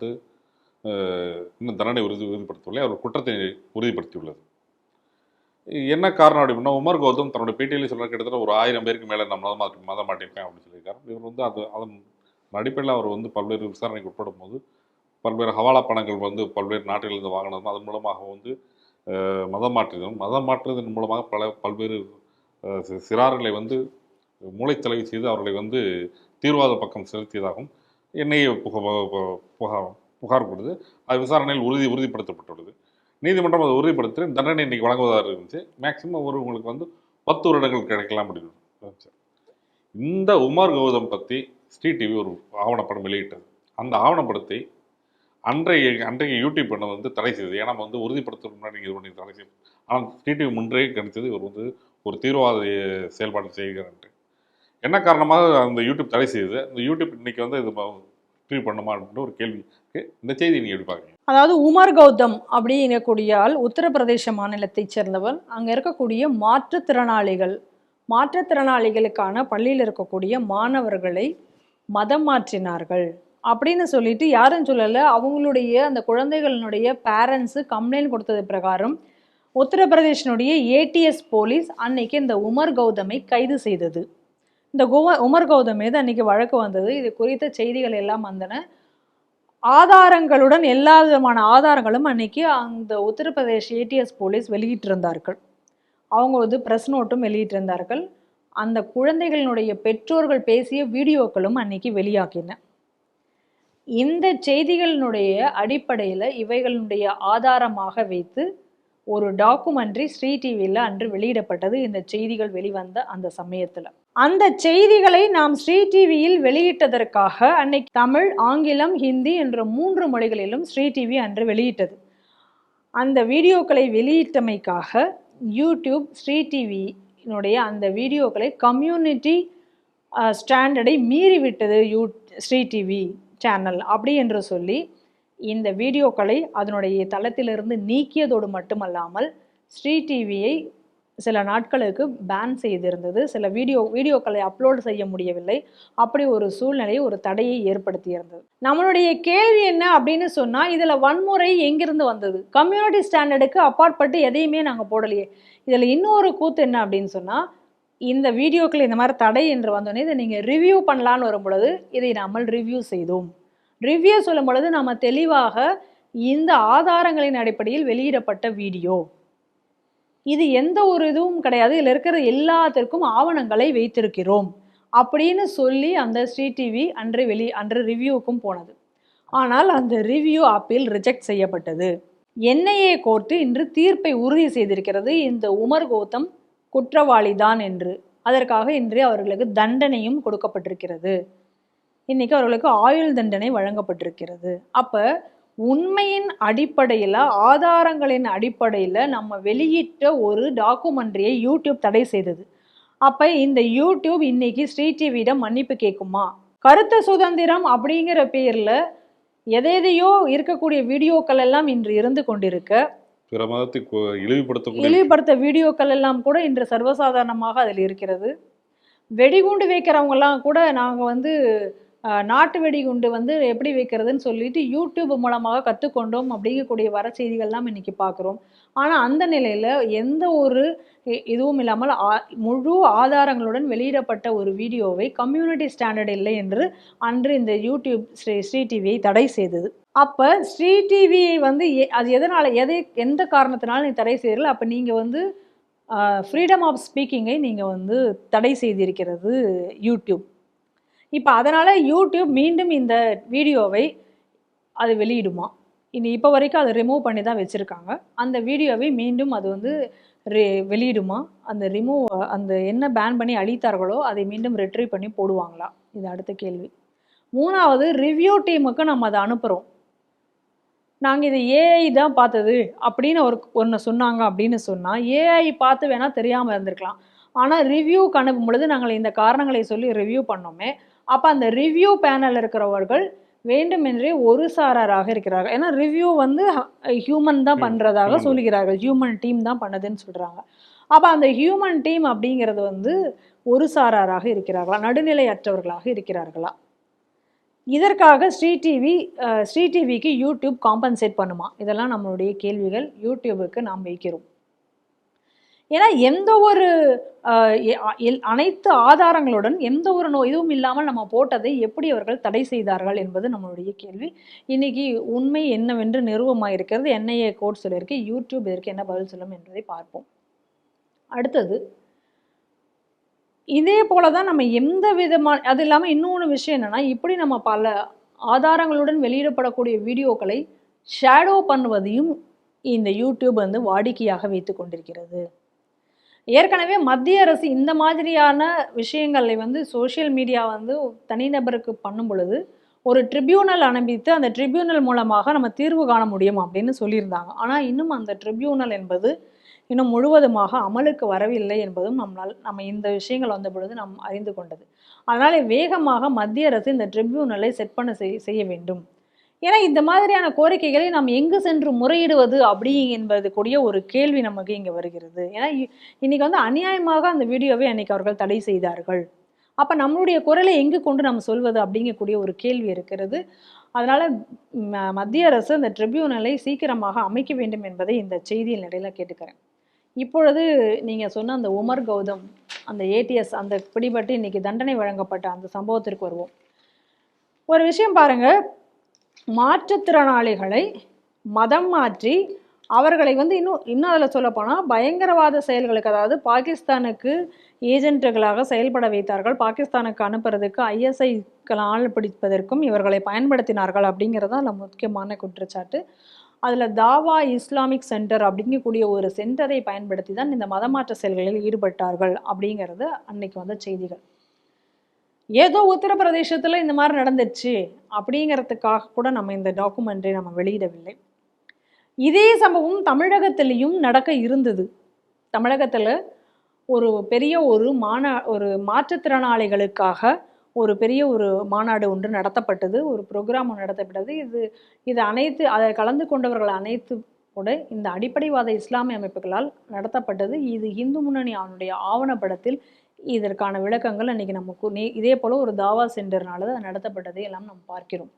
இன்னும் தண்டனை உறுதிப்படுத்தவில்லை, அவர் குற்றத்தை உறுதிப்படுத்தியுள்ளது. என்ன காரணம் அப்படின்னா, உமர் கௌதம் தன்னுடைய பேட்டியிலே சொல்ற கிட்டத்தட்ட ஒரு 1000 பேருக்கு மேலே நான் மதம் மாட்டிருக்கேன் அப்படின்னு சொல்லியிருக்காரு. இவர் அதன் அடிப்படையில் அவர் பல்வேறு விசாரணைக்கு உட்படும் போது பல்வேறு ஹவாலா பணங்கள் பல்வேறு நாடுகளிலிருந்து வாங்கினதும் அதன் மூலமாக மதம் மாற்றுவதன் மூலமாக பல்வேறு சிறார்களை மூளைத்தலைவு செய்து அவர்களை தீவிரவாத பக்கம் செலுத்தியதாகவும் NIA புகார் கொடுத்து அது விசாரணையில் உறுதிப்படுத்தப்பட்டுள்ளது. நீதிமன்றம் அதை உறுதிப்படுத்தி தண்டனை இன்னைக்கு வழங்குவதாக இருந்துச்சு. மேக்சிமம் உங்களுக்கு 10 வருடங்கள் கிடைக்கலாம் அப்படின்னு. இந்த உமர் கௌதம் பற்றி ஸ்ரீ டிவி ஒரு ஆவணப்படம் வெளியிட்டது. அந்த ஆவணப்படத்தை அன்றைய யூடியூப் பண்ண தடை செய்தது. ஏன்னா உறுதிப்படுத்துறதுக்கு முன்னாடி இது பண்ணி தடை செய்யும். ஆனால் ஸ்ரீ டிவி முன்றே கணித்தது இவர் ஒரு தீவிரவாத செயல்பாடு செய்கிறார். என்ன காரணமாக அந்த யூடியூப் தடை செய்தது? அந்த யூடியூப் இன்னைக்கு இது ட்ரீட் பண்ணுமா அப்படின்ற ஒரு கேள்வி இருக்கு. இந்த செய்தி நீங்கள் எப்படி பார்க்குறீங்க?
அதாவது உமர் கௌதம் அப்படிங்கக்கூடிய ஆள் உத்தரப்பிரதேச மாநிலத்தைச் சேர்ந்தவர். அங்கே இருக்கக்கூடிய மாற்றுத்திறனாளிகளுக்கான பள்ளியில் இருக்கக்கூடிய மாணவர்களை மதம் மாற்றினார்கள் அப்படின்னு சொல்லிட்டு யாரும் சொல்லலை. அவங்களுடைய அந்த குழந்தைகளினுடைய பேரண்ட்ஸு கம்ப்ளைண்ட் கொடுத்தது பிரகாரம் உத்தரப்பிரதேசனுடைய ATS போலீஸ் அன்னைக்கு இந்த உமர் கௌதமை கைது செய்தது. இந்த உமர் கௌதம் மீது அன்னைக்கு வழக்கு வந்தது. இது குறித்த செய்திகள் எல்லாம் வந்தன. ஆதாரங்களுடன் எல்லா விதமான ஆதாரங்களும் அன்னைக்கு அந்த உத்தரப்பிரதேஷ் ATS போலீஸ் வெளியிட்டிருந்தார்கள். அவங்க ப்ரெஸ் நோட்டும் வெளியிட்டிருந்தார்கள். அந்த குழந்தைகளினுடைய பெற்றோர்கள் பேசிய வீடியோக்களும் அன்னைக்கு வெளியாக்கின. இந்த செய்திகளினுடைய அடிப்படையில் இவைகளுடைய ஆதாரமாக வைத்து ஒரு டாக்குமெண்ட்ரி ஸ்ரீ டிவியில் அன்று வெளியிடப்பட்டது. இந்த செய்திகள் வெளிவந்த அந்த சமயத்தில் அந்த செய்திகளை நாம் ஸ்ரீ டிவியில் வெளியிட்டதற்காக அன்னைக்கு தமிழ், ஆங்கிலம், ஹிந்தி என்ற 3 மொழிகளிலும் ஸ்ரீ டிவி அன்று வெளியிட்டது. அந்த வீடியோக்களை வெளியிட்டமைக்காக யூடியூப் ஸ்ரீ டிவியினுடைய அந்த வீடியோக்களை கம்யூனிட்டி ஸ்டாண்டர்டை மீறிவிட்டது ஸ்ரீ டிவி சேனல் அப்படி என்று சொல்லி இந்த வீடியோக்களை அதனுடைய தளத்திலிருந்து நீக்கியதோடு மட்டுமல்லாமல் ஸ்ரீ டிவியை சில நாட்களுக்கு பேன் செய்திருந்தது. சில வீடியோக்களை அப்லோடு செய்ய முடியவில்லை. அப்படி ஒரு சூழ்நிலை, ஒரு தடையை ஏற்படுத்தியிருந்தது. நம்மளுடைய கேள்வி என்ன அப்படின்னு சொன்னால், இதில் வன்முறை எங்கிருந்து வந்தது? கம்யூனிட்டி ஸ்டாண்டர்டுக்கு அப்பாற்பட்டு எதையுமே நாங்கள் போடலையே. இதில் இன்னொரு கூத்து என்ன அப்படின்னு சொன்னால், இந்த வீடியோக்கள் இந்த மாதிரி தடை என்று வந்தோடனே இதை நீங்கள் ரிவ்யூ பண்ணலான்னு வரும் பொழுது இதை நாமல் ரிவ்யூ செய்தோம். ரிவ்யூ சொல்லும் பொழுது நம்ம தெளிவாக இந்த ஆதாரங்களின் அடிப்படையில் வெளியிடப்பட்ட வீடியோ, இது எந்த ஒரு இதுவும் கிடையாது, இதில் இருக்கிற எல்லாத்திற்கும் ஆவணங்களை வைத்திருக்கிறோம் அப்படின்னு சொல்லி அந்த ஸ்ரீ டிவி அன்று ரிவ்யூவுக்கும் போனது. ஆனால் அந்த ரிவ்யூ அப்பீல் ரிஜெக்ட் செய்யப்பட்டது. என்ஐஏ கோர்ட்டு இன்று தீர்ப்பை உறுதி செய்திருக்கிறது, இந்த உமர் கௌதம் குற்றவாளி தான் என்று. அதற்காக இன்று அவர்களுக்கு தண்டனையும் கொடுக்கப்பட்டிருக்கிறது. இன்னைக்கு அவர்களுக்கு ஆயுள் தண்டனை வழங்கப்பட்டிருக்கிறது. அப்ப உண்மையின் அடிப்படையில், ஆதாரங்களின் அடிப்படையில் நம்ம வெளியிட்ட ஒரு டாக்குமெண்ட்ரியை யூடியூப் தடை செய்தது. அப்ப இந்த யூடியூப் இன்னைக்கு ஸ்ரீ டிவியிடம் மன்னிப்பு கேட்குமா? கருத்து சுதந்திரம் அப்படிங்கிற பேர்ல எதையோ இருக்கக்கூடிய வீடியோக்கள் எல்லாம் இன்று இருந்து கொண்டிருக்க,
பிற மதத்தை
இழிவுபடுத்த வீடியோக்கள் எல்லாம் கூட இன்று சர்வசாதாரணமாக அதில் இருக்கிறது. வெடிகுண்டு வைக்கிறவங்கெல்லாம் கூட நாங்கள் நாட்டு வெடிகுண்டு எப்படி வைக்கிறதுன்னு சொல்லிட்டு யூடியூப் மூலமாக கற்றுக்கொண்டோம் அப்படிங்கக்கூடிய வர செய்திகள்லாம் இன்னைக்கு பார்க்குறோம். ஆனால் அந்த நிலையில் எந்த ஒரு இதுவும் இல்லாமல் முழு ஆதாரங்களுடன் வெளியிடப்பட்ட ஒரு வீடியோவை கம்யூனிட்டி ஸ்டாண்டர்ட் இல்லை என்று அன்று இந்த யூடியூப் ஸ்ரீ டிவியை தடை செய்தது. அப்போ ஸ்ரீ டிவியை அது எந்த காரணத்தினாலும் நீ தடை செய்யறீர்கள், அப்போ நீங்கள் ஃப்ரீடம் ஆஃப் ஸ்பீக்கிங்கை நீங்கள் தடை செய்திருக்கிறது யூடியூப். இப்போ அதனால் யூடியூப் மீண்டும் இந்த வீடியோவை அது வெளியிடுமா? இப்போ வரைக்கும் அதை ரிமூவ் பண்ணி தான் வச்சுருக்காங்க. அந்த வீடியோவை மீண்டும் அது வெளியிடுமா? அந்த என்ன பேன் பண்ணி அழித்தார்களோ அதை மீண்டும் ரெட்ரீவ் பண்ணி போடுவாங்களா? இது அடுத்த கேள்வி. மூணாவது, ரிவ்யூ டீமுக்கு நம்ம அதை அனுப்புகிறோம். நாங்கள் இதை ஏஐ தான் பார்த்தது அப்படின்னு ஒன்று சொன்னாங்க அப்படின்னு சொன்னால், ஏஐ பார்த்து வேணால் தெரியாமல் இருந்திருக்கலாம். ஆனால் ரிவ்யூக்கு அனுப்பும் பொழுது நாங்கள் இந்த காரணங்களை சொல்லி ரிவ்யூ பண்ணோமே, அப்போ அந்த ரிவ்யூ பேனல் இருக்கிறவர்கள் வேண்டுமென்றே ஒரு சாராராக இருக்கிறார்கள். ஏன்னா ரிவ்யூ ஹியூமன் தான் பண்ணுறதாக சொல்கிறார்கள், ஹியூமன் டீம் தான் பண்ணதுன்னு சொல்கிறாங்க. அப்போ அந்த ஹியூமன் டீம் அப்படிங்கிறது ஒரு சாராராக இருக்கிறார்களா, நடுநிலையற்றவர்களாக இருக்கிறார்களா? இதற்காக ஸ்ரீ டிவிக்கு யூடியூப் காம்பன்சேட் பண்ணுமா? இதெல்லாம் நம்மளுடைய கேள்விகள் யூடியூபுக்கு நாம் வைக்கிறோம். ஏன்னா எந்த ஒரு அனைத்து ஆதாரங்களுடன் எந்த ஒரு இதுவும் இல்லாமல் நம்ம போட்டதை எப்படி அவர்கள் தடை செய்தார்கள் என்பது நம்மளுடைய கேள்வி. இன்னைக்கு உண்மை என்னவென்று நிறுவமாக இருக்கிறது. என்ஐஏ கோர்ட் சொல்லியிருக்கு, யூடியூப் இதற்கு என்ன பதில் சொல்லும் என்பதை பார்ப்போம். அடுத்தது, இதே போல தான் நம்ம எந்த விதமான, அது இல்லாமல் இன்னொன்று விஷயம் என்னென்னா, இப்படி நம்ம பல ஆதாரங்களுடன் வெளியிடப்படக்கூடிய வீடியோக்களை ஷேடோ பண்ணுவதையும் இந்த யூடியூப் வாடிக்கையாக வைத்து கொண்டிருக்கிறது. ஏற்கனவே மத்திய அரசு இந்த மாதிரியான விஷயங்களை சோஷியல் மீடியா தனிநபருக்கு பண்ணும் பொழுது ஒரு ட்ரிபியூனல் அனுப்பித்து அந்த ட்ரிபியூனல் மூலமாக நம்ம தீர்வு காண முடியும் அப்படின்னு சொல்லியிருந்தாங்க. ஆனால் இன்னும் அந்த ட்ரிபியூனல் என்பது இன்னும் முழுவதுமாக அமலுக்கு வரவில்லை என்பதும் நம்ம இந்த விஷயங்கள் வந்த பொழுது நாம் அறிந்து கொண்டது. அதனால் வேகமாக மத்திய அரசு இந்த ட்ரிபியூனலை செட் பண்ண செய்ய வேண்டும். ஏன்னா இந்த மாதிரியான கோரிக்கைகளை நாம் எங்கு சென்று முறையிடுவது அப்படி என்பது கூடிய ஒரு கேள்வி நமக்கு இங்கே வருகிறது. ஏன்னா இன்னைக்கு அநியாயமாக அந்த வீடியோவை அன்னைக்கு அவர்கள் தடை செய்தார்கள். அப்போ நம்மளுடைய குரலை எங்கு கொண்டு நம்ம சொல்வது அப்படிங்கக்கூடிய ஒரு கேள்வி இருக்கிறது. அதனால் மத்திய அரசு அந்த ட்ரிபியூனலை சீக்கிரமாக அமைக்க வேண்டும் என்பதை இந்த செய்தியில் இடையில கேட்டுக்கிறேன். இப்பொழுது நீங்கள் சொன்ன அந்த உமர் கௌதம், அந்த ஏடிஎஸ், அந்த பிடிபட்டு இன்னைக்கு தண்டனை வழங்கப்பட்ட அந்த சம்பவத்திற்கு வருவோம். ஒரு விஷயம் பாருங்கள், மாற்றுத்திறனாளிகளை மதம் மாற்றி அவர்களை இன்னும் அதில் சொல்லப்போனால் பயங்கரவாத செயல்களுக்கு, அதாவது பாகிஸ்தானுக்கு ஏஜென்ட்டுகளாக செயல்பட வைத்தார்கள், பாகிஸ்தானுக்கு அனுப்புறதுக்கு ஐஎஸ்ஐக்கள் ஆள் பிடிப்பதற்கும் இவர்களை பயன்படுத்தினார்கள் அப்படிங்கிறதா அதில் முக்கியமான குற்றச்சாட்டு. அதில் தாவா இஸ்லாமிக் சென்டர் அப்படிங்கக்கூடிய ஒரு சென்டரை பயன்படுத்தி தான் இந்த மதமாற்ற செயல்களில் ஈடுபட்டார்கள் அப்படிங்கிறது அன்னைக்கு செய்திகள். ஏதோ உத்தரப்பிரதேசத்தில் இந்த மாதிரி நடந்துச்சு அப்படிங்கிறதுக்காக கூட நம்ம இந்த டாக்குமெண்ட்ரி நம்ம வெளியிடவில்லை. இதே சம்பவம் தமிழகத்திலையும் நடக்க இருந்தது. தமிழகத்தில் ஒரு பெரிய ஒரு மாற்றுத்திறனாளிகளுக்காக ஒரு பெரிய ஒரு மாநாடு ஒன்று நடத்தப்பட்டது, ஒரு ப்ரோக்ராம் நடத்தப்பட்டது. இது அனைத்து அதை கலந்து கொண்டவர்கள் அனைத்து கூட இந்த அடிப்படைவாத இஸ்லாமிய அமைப்புகளால் நடத்தப்பட்டது. இது இந்து முன்னணி அவனுடைய ஆவணப்படத்தில் இதற்கான விளக்கங்கள் அன்றைக்கி நமக்கு இதே போல் ஒரு தாவா சென்டர்னால அது நடத்தப்பட்டதை எல்லாம் நம்ம பார்க்கிறோம்.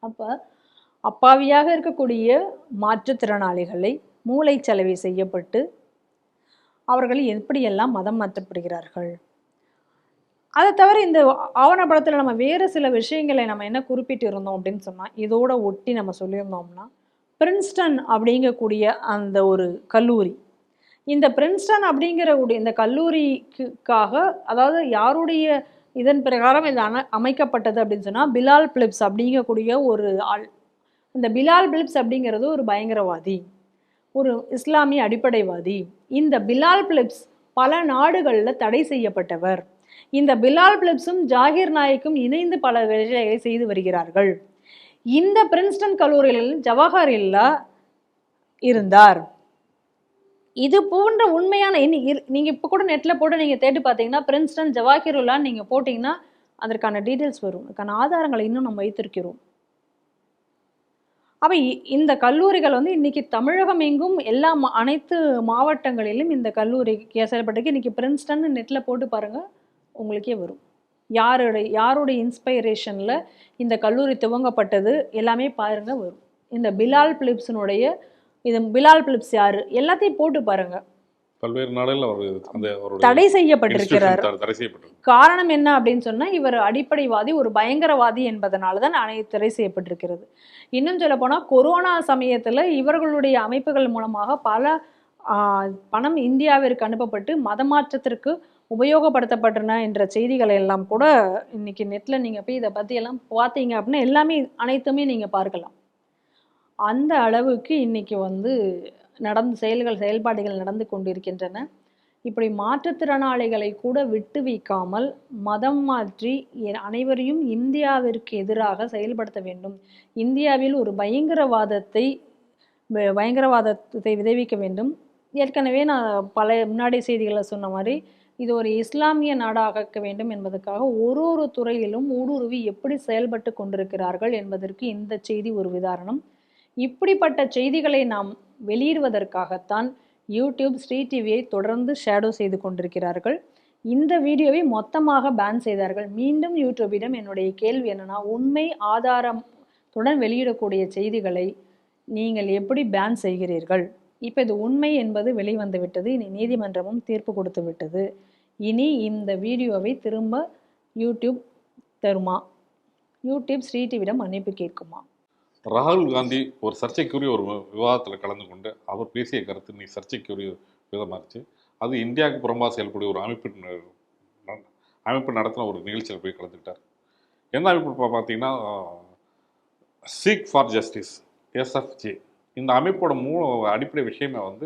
அப்போ அப்பாவியாக இருக்கக்கூடிய மாற்றுத்திறனாளிகளை மூளைச்சலவை செய்யப்பட்டு அவர்கள் எப்படியெல்லாம் மதம் மாற்றப்படுகிறார்கள். அதை தவிர இந்த ஆவணப்படத்தில் நம்ம வேறு சில விஷயங்களை நம்ம என்ன குறிப்பிட்டு இருந்தோம் அப்படின்னு சொன்னால், இதோட ஒட்டி நம்ம சொல்லியிருந்தோம்னா, பிரின்ஸ்டன் அப்படிங்கக்கூடிய அந்த ஒரு கல்லூரி, இந்த பிரின்ஸ்டன் அப்படிங்கிற இந்த கல்லூரிக்காக, அதாவது யாருடைய இதன் பிரகாரம் இது அமைக்கப்பட்டது அப்படின்னு சொன்னால், பிலால் பிலிப்ஸ் அப்படிங்கக்கூடிய ஒரு ஆள். இந்த பிலால் பிலிப்ஸ் அப்படிங்கிறது ஒரு பயங்கரவாதி, ஒரு இஸ்லாமிய அடிப்படைவாதி. இந்த பிலால் பிலிப்ஸ் பல நாடுகளில் தடை செய்யப்பட்டவர். இந்த பிலால் பிலிப்ஸும் ஜாகிர் நாயக்கும் இணைந்து பல வேலைகளை செய்து வருகிறார்கள். இந்த பிரின்ஸ்டன் கல்லூரியில் ஜவஹர்லா இருந்தார். இது போன்ற உண்மையான நீங்கள் இப்போ கூட நெட்டில் போட்டு நீங்கள் தேடி பார்த்தீங்கன்னா, பிரின்ஸ்டன் ஜவாஹிருல்லான்னு நீங்கள் போட்டிங்கன்னா அதற்கான டீட்டெயில்ஸ் வரும். அதுக்கான ஆதாரங்களை இன்னும் நம்ம வைத்திருக்கிறோம். அப்போ இந்த கல்லூரிகள் வந்து இன்னைக்கு தமிழகம் எங்கும் எல்லா அனைத்து மாவட்டங்களிலும் இந்த கல்லூரி செயல்பட்டிருக்கு. இன்னைக்கு பிரின்ஸ்டன் நெட்டில் போட்டு பாருங்கள், உங்களுக்கே வரும். யாருடைய இன்ஸ்பைரேஷனில் இந்த கல்லூரி துவங்கப்பட்டது எல்லாமே பாருங்க வரும். இந்த பிலால் பிலிப்ஸினுடைய பிலால் பிலிப்ஸ் யாரு எல்லாத்தையும் போட்டு பாருங்க.
பல்வேறு நாடுகளில்
தடை செய்யப்பட்டிருக்கிறார். காரணம் என்ன அப்படின்னு சொன்னா, இவர் அடிப்படைவாதி, ஒரு பயங்கரவாதி என்பதனால தான் தடை செய்யப்பட்டிருக்கிறது. இன்னும் சொல்ல போனா, கொரோனா சமயத்துல இவர்களுடைய அமைப்புகள் மூலமாக பல பணம் இந்தியாவிற்கு அனுப்பப்பட்டு மதமாற்றத்திற்கு உபயோகப்படுத்தப்பட்டன என்ற செய்திகளை எல்லாம் கூட இன்னைக்கு நெட்ல நீங்க போய் இதை பத்தி எல்லாம் பார்த்தீங்க அப்படின்னா எல்லாமே அனைத்துமே நீங்க பார்க்கலாம். அந்த அளவுக்கு இன்னைக்கு வந்து செயல்பாடுகள் நடந்து கொண்டிருக்கின்றன. இப்படி மாற்றுத்திறனாளிகளை கூட விட்டு வைக்காமல் மதம் மாற்றி அனைவரையும் இந்தியாவிற்கு எதிராக செயல்படுத்த வேண்டும். இந்தியாவில் ஒரு பயங்கரவாதத்தை விளைவிக்க வேண்டும். ஏற்கனவே நான் முன்னாடி செய்திகளை சொன்ன மாதிரி இது ஒரு இஸ்லாமிய நாடாக வேண்டும் என்பதற்காக ஒரு துறையிலும் ஊடுருவி எப்படி செயல்பட்டு கொண்டிருக்கிறார்கள் என்பதற்கு இந்த செய்தி ஒரு உதாரணம். இப்படிப்பட்ட செய்திகளை நாம் வெளியிடுவதற்காகத்தான் யூடியூப் ஸ்ரீ டிவியை தொடர்ந்து ஷேடோ செய்து கொண்டிருக்கிறார்கள். இந்த வீடியோவை மொத்தமாக பேன் செய்தார்கள். மீண்டும் யூடியூபிடம் என்னுடைய கேள்வி என்னன்னா, உண்மை ஆதாரத்துடன் வெளியிடக்கூடிய செய்திகளை நீங்கள் எப்படி பேன் செய்கிறீர்கள்? இப்போ இது உண்மை என்பது வெளிவந்து விட்டது. இனி நீதிமன்றமும் தீர்ப்பு கொடுத்து விட்டது. இனி இந்த வீடியோவை திரும்ப யூடியூப் தருமா? யூடியூப் ஸ்ரீ டிவியிடம் மன்னிப்பு கேட்குமா?
ராகுல் காந்தி ஒரு சர்ச்சைக்குரிய ஒரு விவாதத்தில் கலந்து கொண்டு அவர் பேசிய கருத்து நீ சர்ச்சைக்குரிய விதமாச்சு. அது இந்தியாவுக்கு புறம்பாக செயல்படைய ஒரு அமைப்பு நடத்தின ஒரு நிகழ்ச்சியில் போய் கலந்துக்கிட்டார். எந்த அமைப்பு பார்த்தீங்கன்னா, சீக் ஃபார் ஜஸ்டிஸ், SFJ. இந்த அமைப்போட அடிப்படை விஷயமே வந்து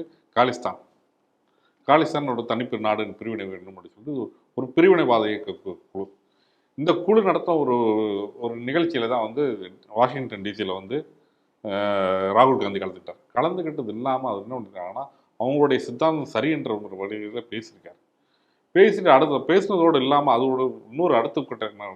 காலிஸ்தான் ஒரு தனிப்பு நாடு பிரிவினை வேண்டும் அப்படின்னு சொல்லிட்டு ஒரு பிரிவினைவாத இயக்க குழு. இந்த குழு நடத்த ஒரு நிகழ்ச்சியில் தான் வந்து வாஷிங்டன் டிசியில் வந்து ராகுல் காந்தி கலந்துக்கிட்டது இல்லாமல் அது என்ன பண்ணிருக்காங்கன்னா, அவங்களுடைய சித்தாந்தம் சரி என்ற ஒரு வழியில் பேசியிருக்காரு. பேசிட்டு பேசினதோடு இல்லாமல் அதோட இன்னொரு அடுத்த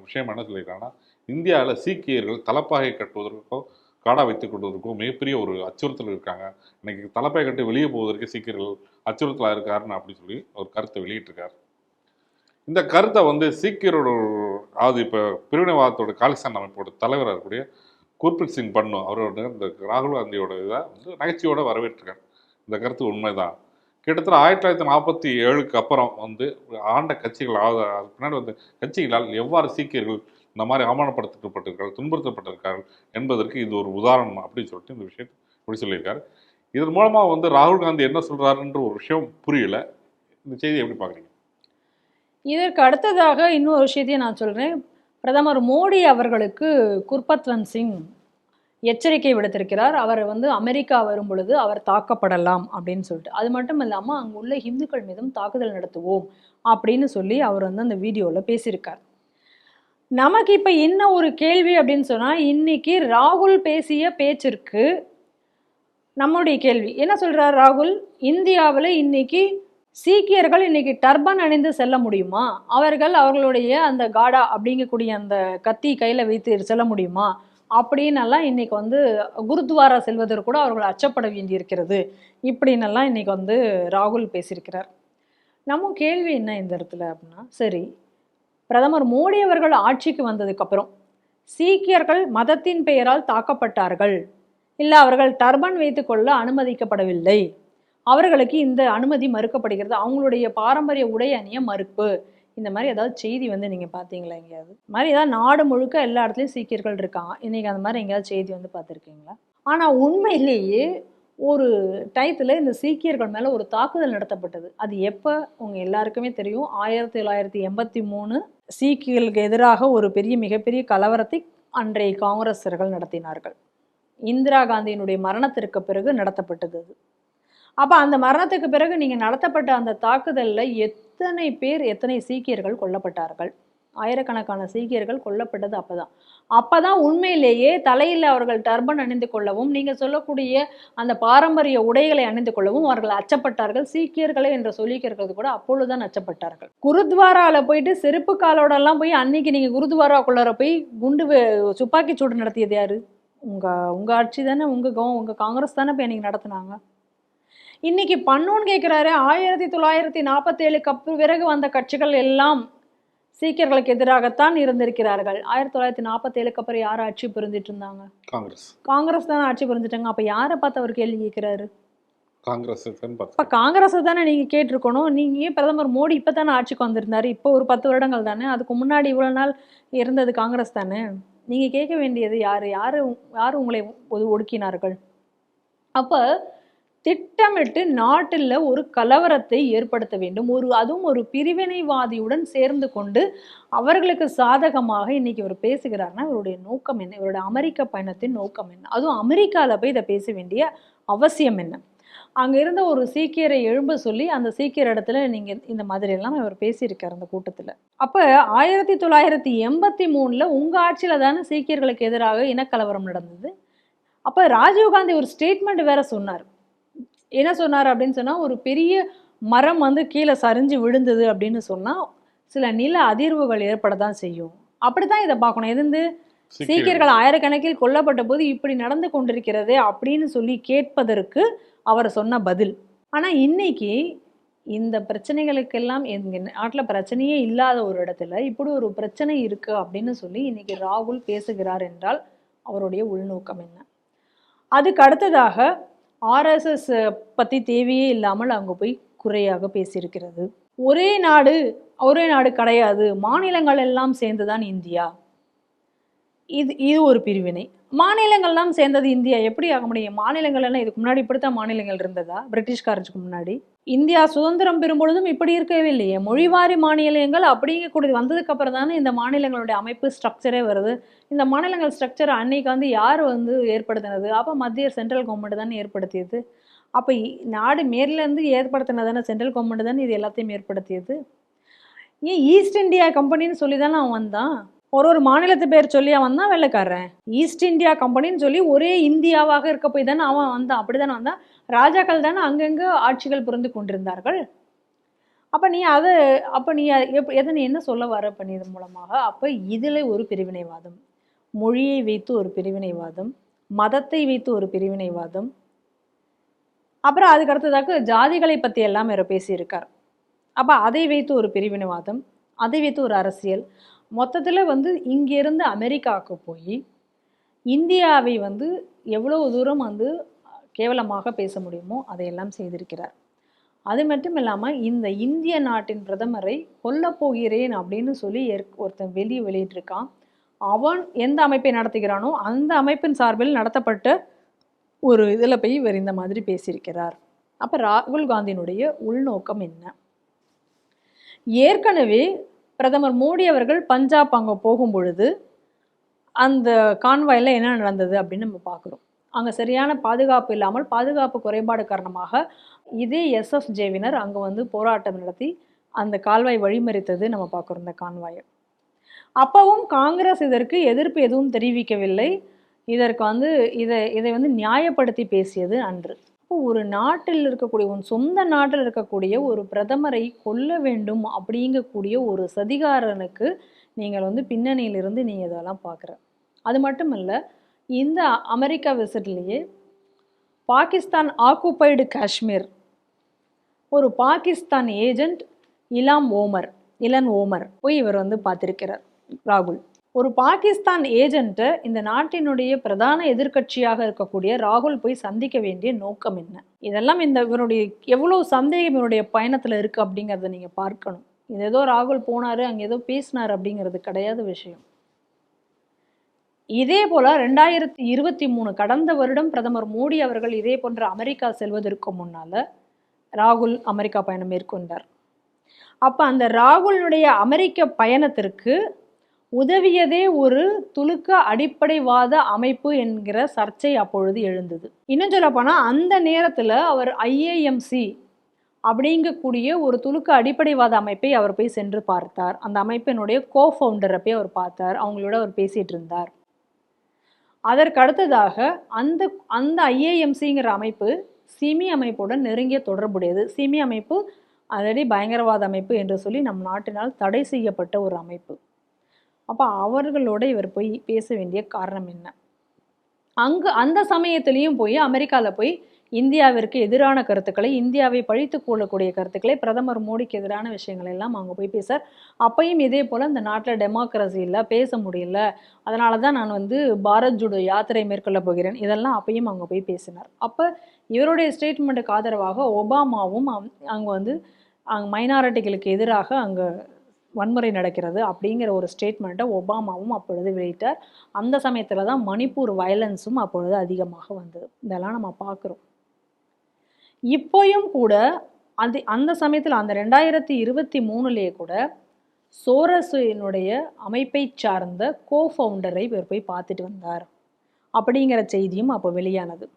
விஷயம் என்ன சொல்லியிருக்காங்கன்னா, இந்தியாவில் சீக்கியர்கள் தலைப்பாகை கட்டுவதற்கோ காடா வைத்துக் கொள்வதற்கோ மிகப்பெரிய ஒரு அச்சுறுத்தல் இருக்காங்க. இன்னைக்கு தலைப்பாகை கட்டி வெளியே போவதற்கு சீக்கியர்கள் அச்சுறுத்தலாக இருக்காருன்னு அப்படி சொல்லி ஒரு கருத்தை வெளியிட்டிருக்காரு. இந்த கருத்தை வந்து சீக்கியரோட அதாவது இப்போ பிரிவினைவாதத்தோட காலிஸ்தான் அமைப்போட தலைவராக இருக்கக்கூடிய குர்பிரீத் சிங் பன்னு அவரோட இந்த ராகுல் காந்தியோட இதை வந்து நகைச்சுவையோட வரவேற்றிருக்காரு. இந்த கருத்து உண்மைதான். கிட்டத்தட்ட 1947 அப்புறம் வந்து ஆண்ட கட்சிகள் அதுக்கு பின்னாடி வந்து கட்சிகளால் எவ்வாறு சீக்கியர்கள் இந்த மாதிரி அவமானப்படுத்தப்பட்டிருக்கார்கள், துன்புறுத்தப்பட்டிருக்கார்கள் என்பதற்கு இது ஒரு உதாரணம் அப்படின்னு சொல்லிட்டு இந்த விஷயத்தை இப்படி சொல்லியிருக்காரு. இதன் மூலமாக வந்து ராகுல் காந்தி என்ன சொல்கிறாருன்ற ஒரு விஷயம் புரியல. இந்த செய்தியை எப்படி பார்க்குறீங்க?
இதற்கு அடுத்ததாக இன்னொரு விஷயத்தையும் நான் சொல்கிறேன். பிரதமர் மோடி அவர்களுக்கு குர்பத்வந்த் சிங் எச்சரிக்கை விடுத்திருக்கிறார். அவர் வந்து அமெரிக்கா வரும் பொழுது அவர் தாக்கப்படலாம் அப்படின்னு சொல்லிட்டு. அது மட்டும் இல்லாமல் அங்குள்ள இந்துக்கள் மீதும் தாக்குதல் நடத்துவோம் அப்படின்னு சொல்லி அவர் வந்து அந்த வீடியோவில் பேசியிருக்கார். நமக்கு இப்போ என்ன ஒரு கேள்வி அப்படின்னு சொன்னால், இன்னைக்கு ராகுல் பேசிய பேச்சிற்கு நம்முடைய கேள்வி என்ன சொல்கிறார் ராகுல்? இந்தியாவில் இன்னைக்கு சீக்கியர்கள் இன்னைக்கு டர்பன் அணிந்து செல்ல முடியுமா? அவர்களுடைய அந்த காடா அப்படிங்கக்கூடிய அந்த கத்தி கையில் வைத்து செல்ல முடியுமா அப்படின்னெல்லாம் இன்னைக்கு வந்து குருத்வாரா செல்வதற்கு கூட அவர்கள் அச்சப்பட வேண்டியிருக்கிறது இப்படின்னெல்லாம் இன்னைக்கு வந்து ராகுல் பேசியிருக்கிறார். நம்ம கேள்வி என்ன இந்த இடத்துல அப்படின்னா, சரி, பிரதமர் மோடி அவர்கள் ஆட்சிக்கு வந்ததுக்கப்புறம் சீக்கியர்கள் மதத்தின் பெயரால் தாக்கப்பட்டார்கள், இல்லை அவர்கள் டர்பன் வைத்துக்கொள்ள அனுமதிக்கப்படவில்லை, அவர்களுக்கு இந்த அனுமதி மறுக்கப்படுகிறது, அவங்களுடைய பாரம்பரிய உடை அணிய மறுப்பு, இந்த மாதிரி ஏதாவது செய்தி வந்து நீங்கள் பார்த்தீங்களா? எங்கேயாவது மாதிரி ஏதாவது நாடு முழுக்க எல்லா இடத்துலையும் சீக்கியர்கள் இருக்காங்க, இன்றைக்கி அந்த மாதிரி எங்கேயாவது செய்தி வந்து பார்த்துருக்கீங்களா? ஆனால் உண்மையிலேயே ஒரு டயத்தில் இந்த சீக்கியர்கள் மேலே ஒரு தாக்குதல் நடத்தப்பட்டது. அது எப்போ உங்கள் எல்லாருக்குமே தெரியும். 1983 சீக்கியர்களுக்கு எதிராக ஒரு மிகப்பெரிய கலவரத்தை அன்றைய காங்கிரஸர்கள் நடத்தினார்கள். இந்திரா காந்தியினுடைய மரணத்திற்கு பிறகு நடத்தப்பட்டது அது. அப்போ அந்த மரணத்துக்கு பிறகு நீங்கள் நடத்தப்பட்ட அந்த தாக்குதலில் எத்தனை சீக்கியர்கள் கொல்லப்பட்டார்கள்? ஆயிரக்கணக்கான சீக்கியர்கள் கொல்லப்பட்டது அப்பதான் உண்மையிலேயே தலையில் அவர்கள் டர்பன் அணிந்து கொள்ளவும், நீங்கள் சொல்லக்கூடிய அந்த பாரம்பரிய உடைகளை அணிந்து கொள்ளவும் அவர்கள் அச்சப்பட்டார்கள். சீக்கியர்களே என்று சொல்லிக்கிறது கூட அப்பொழுதுதான் அச்சப்பட்டார்கள். குருத்வாரால போயிட்டு செருப்பு காலோடெல்லாம் போய் அன்னைக்கு நீங்கள் குருத்வாராக்குள்ளார போய் துப்பாக்கி சூடு நடத்தியது யாரு? உங்க ஆட்சி தானே, உங்க காங்கிரஸ் தானே போய் அன்னைக்கு நடத்தினாங்க. இன்னைக்கு பண்ணோன்னு கேட்குறாரு. 1947 பிறகு வந்த கட்சிகள் எல்லாம் சீக்கியர்களுக்கு எதிராகத்தான் இருந்திருக்கிறார்கள். 1947 அப்புறம் யார் ஆட்சி புரிஞ்சிட்டு இருந்தாங்க? காங்கிரஸ் தானே ஆட்சி புரிஞ்சிட்டாங்க. அப்ப யாரை பார்த்து அவர் கேள்வி கேட்கிறாரு? காங்கிரஸ் தானே நீங்க கேட்டிருக்கணும். நீங்க பிரதமர் மோடி இப்பதானே ஆட்சிக்கு வந்திருந்தாரு. இப்போ ஒரு 10 வருடங்கள் தானே. அதுக்கு முன்னாடி இவ்வளவு நாள் இருந்தது காங்கிரஸ் தானே. நீங்க கேட்க வேண்டியது யாரு உங்களை ஒடுக்கினார்கள்? அப்ப திட்டமிட்டு நாட்டில் ஒரு கலவரத்தை ஏற்படுத்த வேண்டும். அதுவும் ஒரு பிரிவினைவாதியுடன் சேர்ந்து கொண்டு அவர்களுக்கு சாதகமாக இன்னைக்கு இவர் பேசுகிறார்னா இவருடைய நோக்கம் என்ன? இவருடைய அமெரிக்க பயணத்தின் நோக்கம் என்ன? அதுவும் அமெரிக்காவில் போய் இதை பேச வேண்டிய அவசியம் என்ன? அங்கே இருந்த ஒரு சீக்கியரை எழும்ப சொல்லி அந்த சீக்கியர் இடத்துல நீங்கள் இந்த மாதிரி எல்லாம் இவர் பேசியிருக்கார் அந்த கூட்டத்தில். அப்போ 1983 உங்கள் ஆட்சியில் தானே சீக்கியர்களுக்கு எதிராக இனக்கலவரம் நடந்தது. அப்போ ராஜீவ்காந்தி ஒரு ஸ்டேட்மெண்ட் வேற சொன்னார். என்ன சொன்னார் அப்படின்னு சொன்னால், ஒரு பெரிய மரம் கீழே சரிஞ்சு விழுந்தது அப்படின்னு சொன்னால் சில நில அதிர்வுகள் ஏற்பட தான் செய்யும். அப்படித்தான் இதை பார்க்கணும். எதிர்ந்து சீக்கியர்கள் ஆயிரக்கணக்கில் கொல்லப்பட்ட போது இப்படி நடந்து கொண்டிருக்கிறது அப்படின்னு சொல்லி கேட்பதற்கு அவர் சொன்ன பதில். ஆனால் இன்னைக்கு இந்த பிரச்சனைகளுக்கெல்லாம் எங்கள் நாட்டில் பிரச்சனையே இல்லாத ஒரு இடத்துல இப்படி ஒரு பிரச்சனை இருக்கு அப்படின்னு சொல்லி இன்னைக்கு ராகுல் பேசுகிறார் என்றால் அவருடைய உள்நோக்கம் என்ன? அதுக்கு அடுத்ததாக ஆர்எஸ்எஸ் பற்றி தேவையே இல்லாமல் அங்கே போய் குறையாக பேசியிருக்கிறது. ஒரே நாடு கிடையாது, மாநிலங்கள் எல்லாம் சேர்ந்துதான் இந்தியா. இது ஒரு பிரிவினை. மாநிலங்கள்லாம் சேர்ந்தது இந்தியா எப்படி ஆக முடியும்? மாநிலங்கள் எல்லாம் இதுக்கு முன்னாடி இப்படித்தான் மாநிலங்கள் இருந்ததா? பிரிட்டிஷ்காரருக்கு முன்னாடி இந்தியா சுதந்திரம் பெறும்பொழுதும் இப்படி இருக்கவே இல்லையே. மொழிவாரி மாநிலங்கள் அப்படிங்கக்கூடியது வந்ததுக்கு அப்புறம் தானே இந்த மாநிலங்களுடைய அமைப்பு ஸ்ட்ரக்சரே வருது. இந்த மாநிலங்கள் ஸ்ட்ரக்சர் அன்னைக்கு யார் ஏற்படுத்தினது? அப்போ மத்திய சென்ட்ரல் கவர்மெண்ட் தானே ஏற்படுத்தியது. அப்போ நாடு மேலேருந்து ஏற்படுத்தினதானே சென்ட்ரல் கவர்மெண்ட் தானே இது எல்லாத்தையும் ஏற்படுத்தியது. ஏன் ஈஸ்ட் இந்தியா கம்பெனின்னு சொல்லி தானே அவன் வந்தான். ஒரு மாநிலத்து பேர் சொல்லி அவன் தான் வெள்ளைக்காரன். ஈஸ்ட் இந்தியா கம்பெனின்னு சொல்லி ஒரே இந்தியாவாக இருக்க போய் தானே அவன் வந்தான். அப்படிதானே வந்தான். ராஜாக்கள் தானே அங்கங்கே ஆட்சிகள் புரிந்து கொண்டிருந்தார்கள். அப்போ நீ எதை என்ன சொல்ல வர பண்ணியது மூலமாக? அப்போ இதில் ஒரு பிரிவினைவாதம், மொழியை வைத்து ஒரு பிரிவினைவாதம், மதத்தை வைத்து ஒரு பிரிவினைவாதம், அப்புறம் அதுக்கு அடுத்ததாக ஜாதிகளை பற்றி எல்லாம் இவர் பேசியிருக்கார். அப்போ அதை வைத்து ஒரு பிரிவினைவாதம், அதை வைத்து ஒரு அரசியல். மொத்தத்தில் இங்கேருந்து அமெரிக்காவுக்கு போய் இந்தியாவை எவ்வளோ தூரம் கேவலமாக பேச முடியுமோ அதையெல்லாம் செய்திருக்கிறார். அது மட்டும் இல்லாமல் இந்த இந்திய நாட்டின் பிரதமரை கொல்லப் போகிறேன் அப்படின்னு சொல்லி ஒருத்தன் வெளியிட்டிருக்கான். அவன் எந்த அமைப்பை நடத்துகிறானோ அந்த அமைப்பின் சார்பில் நடத்தப்பட்ட ஒரு இதில் போய் இவர் இந்த மாதிரி பேசியிருக்கிறார். அப்போ ராகுல் காந்தியினுடைய உள்நோக்கம் என்ன? ஏற்கனவே பிரதமர் மோடி அவர்கள் பஞ்சாப் அங்கே போகும் பொழுது அந்த கான்வாயில் என்ன நடந்தது அப்படின்னு நம்ம பார்க்குறோம். அங்கே சரியான பாதுகாப்பு இல்லாமல், பாதுகாப்பு குறைபாடு காரணமாக இதே எஸ்எஃப்ஜேவினர் அங்கே போராட்டம் நடத்தி அந்த கால்வாய் வழிமறித்தது நம்ம பார்க்குறோம். இந்த கான்வாயை அப்பவும் காங்கிரஸ் இதற்கு எதிர்ப்பு எதுவும் தெரிவிக்கவில்லை. இதற்கு இதை நியாயப்படுத்தி பேசியது அன்று. ஒரு நாட்டில் இருக்கக்கூடிய சொந்த நாட்டில் இருக்கக்கூடிய ஒரு பிரதமரை கொல்ல வேண்டும் அப்படிங்கக்கூடிய ஒரு சதிகாரனுக்கு நீங்கள் பின்னணியிலிருந்து நீங்கள் இதெல்லாம் பார்க்குற. அது மட்டும் இல்லை, இந்த அமெரிக்கா விசிட்லேயே பாகிஸ்தான் ஆக்குபைடு காஷ்மீர் ஒரு பாகிஸ்தான் ஏஜென்ட் இலன் ஓமர் போய் இவர் பார்த்திருக்கிறார் ராகுல். ஒரு பாகிஸ்தான் ஏஜென்ட்டை இந்த நாட்டினுடைய பிரதான எதிர்க்கட்சியாக இருக்கக்கூடிய ராகுல் போய் சந்திக்க வேண்டிய நோக்கம் என்ன? இதெல்லாம் இவருடைய எவ்வளோ சந்தேகம் இவருடைய பயணத்தில் இருக்குது அப்படிங்கிறத நீங்கள் பார்க்கணும். இது ஏதோ ராகுல் போனார் அங்கே ஏதோ பேசினார் அப்படிங்கிறது கிடையாது விஷயம். இதே போல 2023 கடந்த வருடம் பிரதமர் மோடி அவர்கள் இதே போன்ற அமெரிக்கா செல்வதற்கு முன்னால ராகுல் அமெரிக்கா பயணம் மேற்கொண்டார். அப்ப அந்த ராகுலுடைய அமெரிக்க பயணத்திற்கு உதவியதே ஒரு துலுக்க அடிப்படைவாத அமைப்பு என்கிற சர்ச்சை அப்பொழுது எழுந்தது. இன்னும் சொல்ல போனா அந்த நேரத்துல அவர் IAMC அப்படிங்கக்கூடிய ஒரு துலுக்க அடிப்படைவாத அமைப்பை அவர் போய் சென்று பார்த்தார். அந்த அமைப்பினுடைய கோஃபவுண்டரை போய் அவர் பார்த்தார். அவங்களோட அவர் பேசிட்டு இருந்தார். அதற்கு அடுத்ததாக அந்த அந்த IAMCங்கிற அமைப்பு சிமி அமைப்புடன் நெருங்கிய தொடர்புடையது. சிமி அமைப்பு ஆல்ரெடி பயங்கரவாத அமைப்பு என்று சொல்லி நம் நாட்டினால் தடை செய்யப்பட்ட ஒரு அமைப்பு. அப்போ அவர்களோட இவர் போய் பேச வேண்டிய காரணம் என்ன? அங்கு அந்த சமயத்திலையும் போய் அமெரிக்காவில் போய் இந்தியாவிற்கு எதிரான கருத்துக்களை, இந்தியாவை பழித்து கொள்ளக்கூடிய கருத்துக்களை, பிரதமர் மோடிக்கு எதிரான விஷயங்கள் எல்லாம் அவங்க போய் பேசார். அப்பையும் இதே போல் இந்த நாட்டில் டெமோக்ரஸி இல்லை, பேச முடியல, அதனால தான் நான் பாரத் ஜோடோ யாத்திரை மேற்கொள்ள போகிறேன், இதெல்லாம் அப்பையும் அவங்க போய் பேசினார். அப்போ இவருடைய ஸ்டேட்மெண்ட்டுக்கு ஆதரவாக ஒபாமாவும் அங்கே அங்கே மைனாரிட்டிகளுக்கு எதிராக அங்கே வன்முறை நடக்கிறது அப்படிங்கிற ஒரு ஸ்டேட்மெண்ட்டை ஒபாமாவும் அப்பொழுது வெளியிட்டார். அந்த சமயத்தில் தான் மணிப்பூர் வயலன்ஸும் அப்பொழுது அதிகமாக வந்தது. இதெல்லாம் நம்ம பார்க்குறோம். இப்போயும் கூட அந்த சமயத்தில் அந்த 2023 கூட சோரஸினுடைய அமைப்பை சார்ந்த கோஃபவுண்டரை இவர் போய் பார்த்துட்டு வந்தார் அப்படிங்கிற செய்தியும் அப்போ வெளியானது.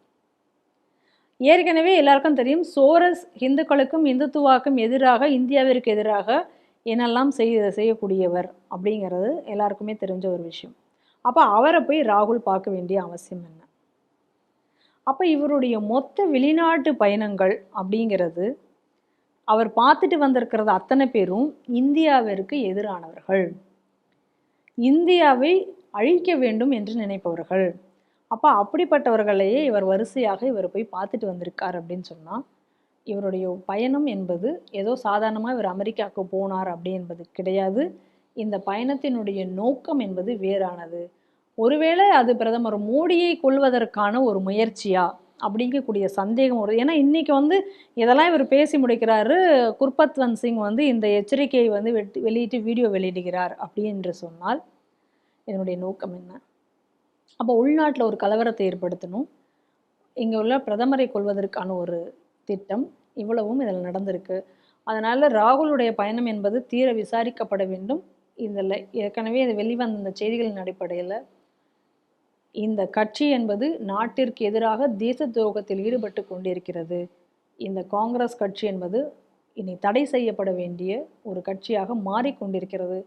ஏற்கனவே எல்லாருக்கும் தெரியும், சோரஸ் இந்துக்களுக்கும் இந்துத்துவாக்கும் எதிராக, இந்தியாவிற்கு எதிராக என்னெல்லாம் செய்யக்கூடியவர் அப்படிங்கிறது எல்லாருக்குமே தெரிஞ்ச ஒரு விஷயம். அப்போ அவரை போய் ராகுல் பார்க்க வேண்டிய அவசியம் என்ன? அப்போ இவருடைய மொத்த வெளிநாட்டு பயணங்கள் அப்படிங்கிறது, அவர் பார்த்துட்டு வந்திருக்கிறது அத்தனை பேரும் இந்தியாவிற்கு எதிரானவர்கள், இந்தியாவை அழிக்க வேண்டும் என்று நினைப்பவர்கள். அப்போ அப்படிப்பட்டவர்களையே இவர் வரிசையாக இவர் போய் பார்த்துட்டு வந்திருக்கார் அப்படின்னு சொன்னால், இவருடைய பயணம் என்பது ஏதோ சாதாரணமாக இவர் அமெரிக்காவுக்கு போனார் அப்படி என்பது கிடையாது. இந்த பயணத்தினுடைய நோக்கம் என்பது வேறானது. ஒருவேளை அது பிரதமர் மோடியை கொள்வதற்கான ஒரு முயற்சியா அப்படிங்கக்கூடிய சந்தேகம் வருது. ஏன்னா இன்னைக்கு இதெல்லாம் இவர் பேசி முடிக்கிறாரு, குர்பத்வந்த் சிங் இந்த எச்சரிக்கையை வெளியிட்டு வீடியோ வெளியிடுகிறார் அப்படின்னு சொன்னால் இதனுடைய நோக்கம் என்ன? அப்போ உள்நாட்டில் ஒரு கலவரத்தை ஏற்படுத்தணும், இங்கே உள்ள பிரதமரை கொள்வதற்கான ஒரு திட்டம், இவ்வளவும் இதில் நடந்திருக்கு. அதனால் ராகுலுடைய பயணம் என்பது தீர விசாரிக்கப்பட வேண்டும். இதில் ஏற்கனவே இது வெளிவந்த இந்த செய்திகளின் அடிப்படையில் இந்த கட்சி என்பது நாட்டிற்கு எதிராக தேச துரோகத்தில் ஈடுபட்டு கொண்டிருக்கிறது. இந்த காங்கிரஸ் கட்சி என்பது இனி தடை செய்யப்பட வேண்டிய ஒரு கட்சியாக மாறிக்கொண்டிருக்கிறது.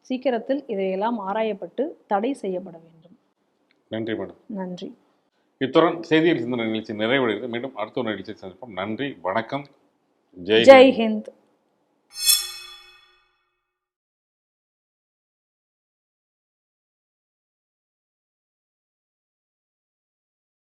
சீக்கிரத்தில் இதையெல்லாம் ஆராயப்பட்டு தடை செய்யப்பட வேண்டும்.
நன்றி மேடம்.
நன்றி.
இத்துடன் செய்தியில் சிந்தனை நிகழ்ச்சி நிறைவடைகிறது. மீண்டும் அடுத்த ஒரு நிகழ்ச்சியை சந்திப்போம். நன்றி, வணக்கம்,
ஜெய் ஹிந்த்.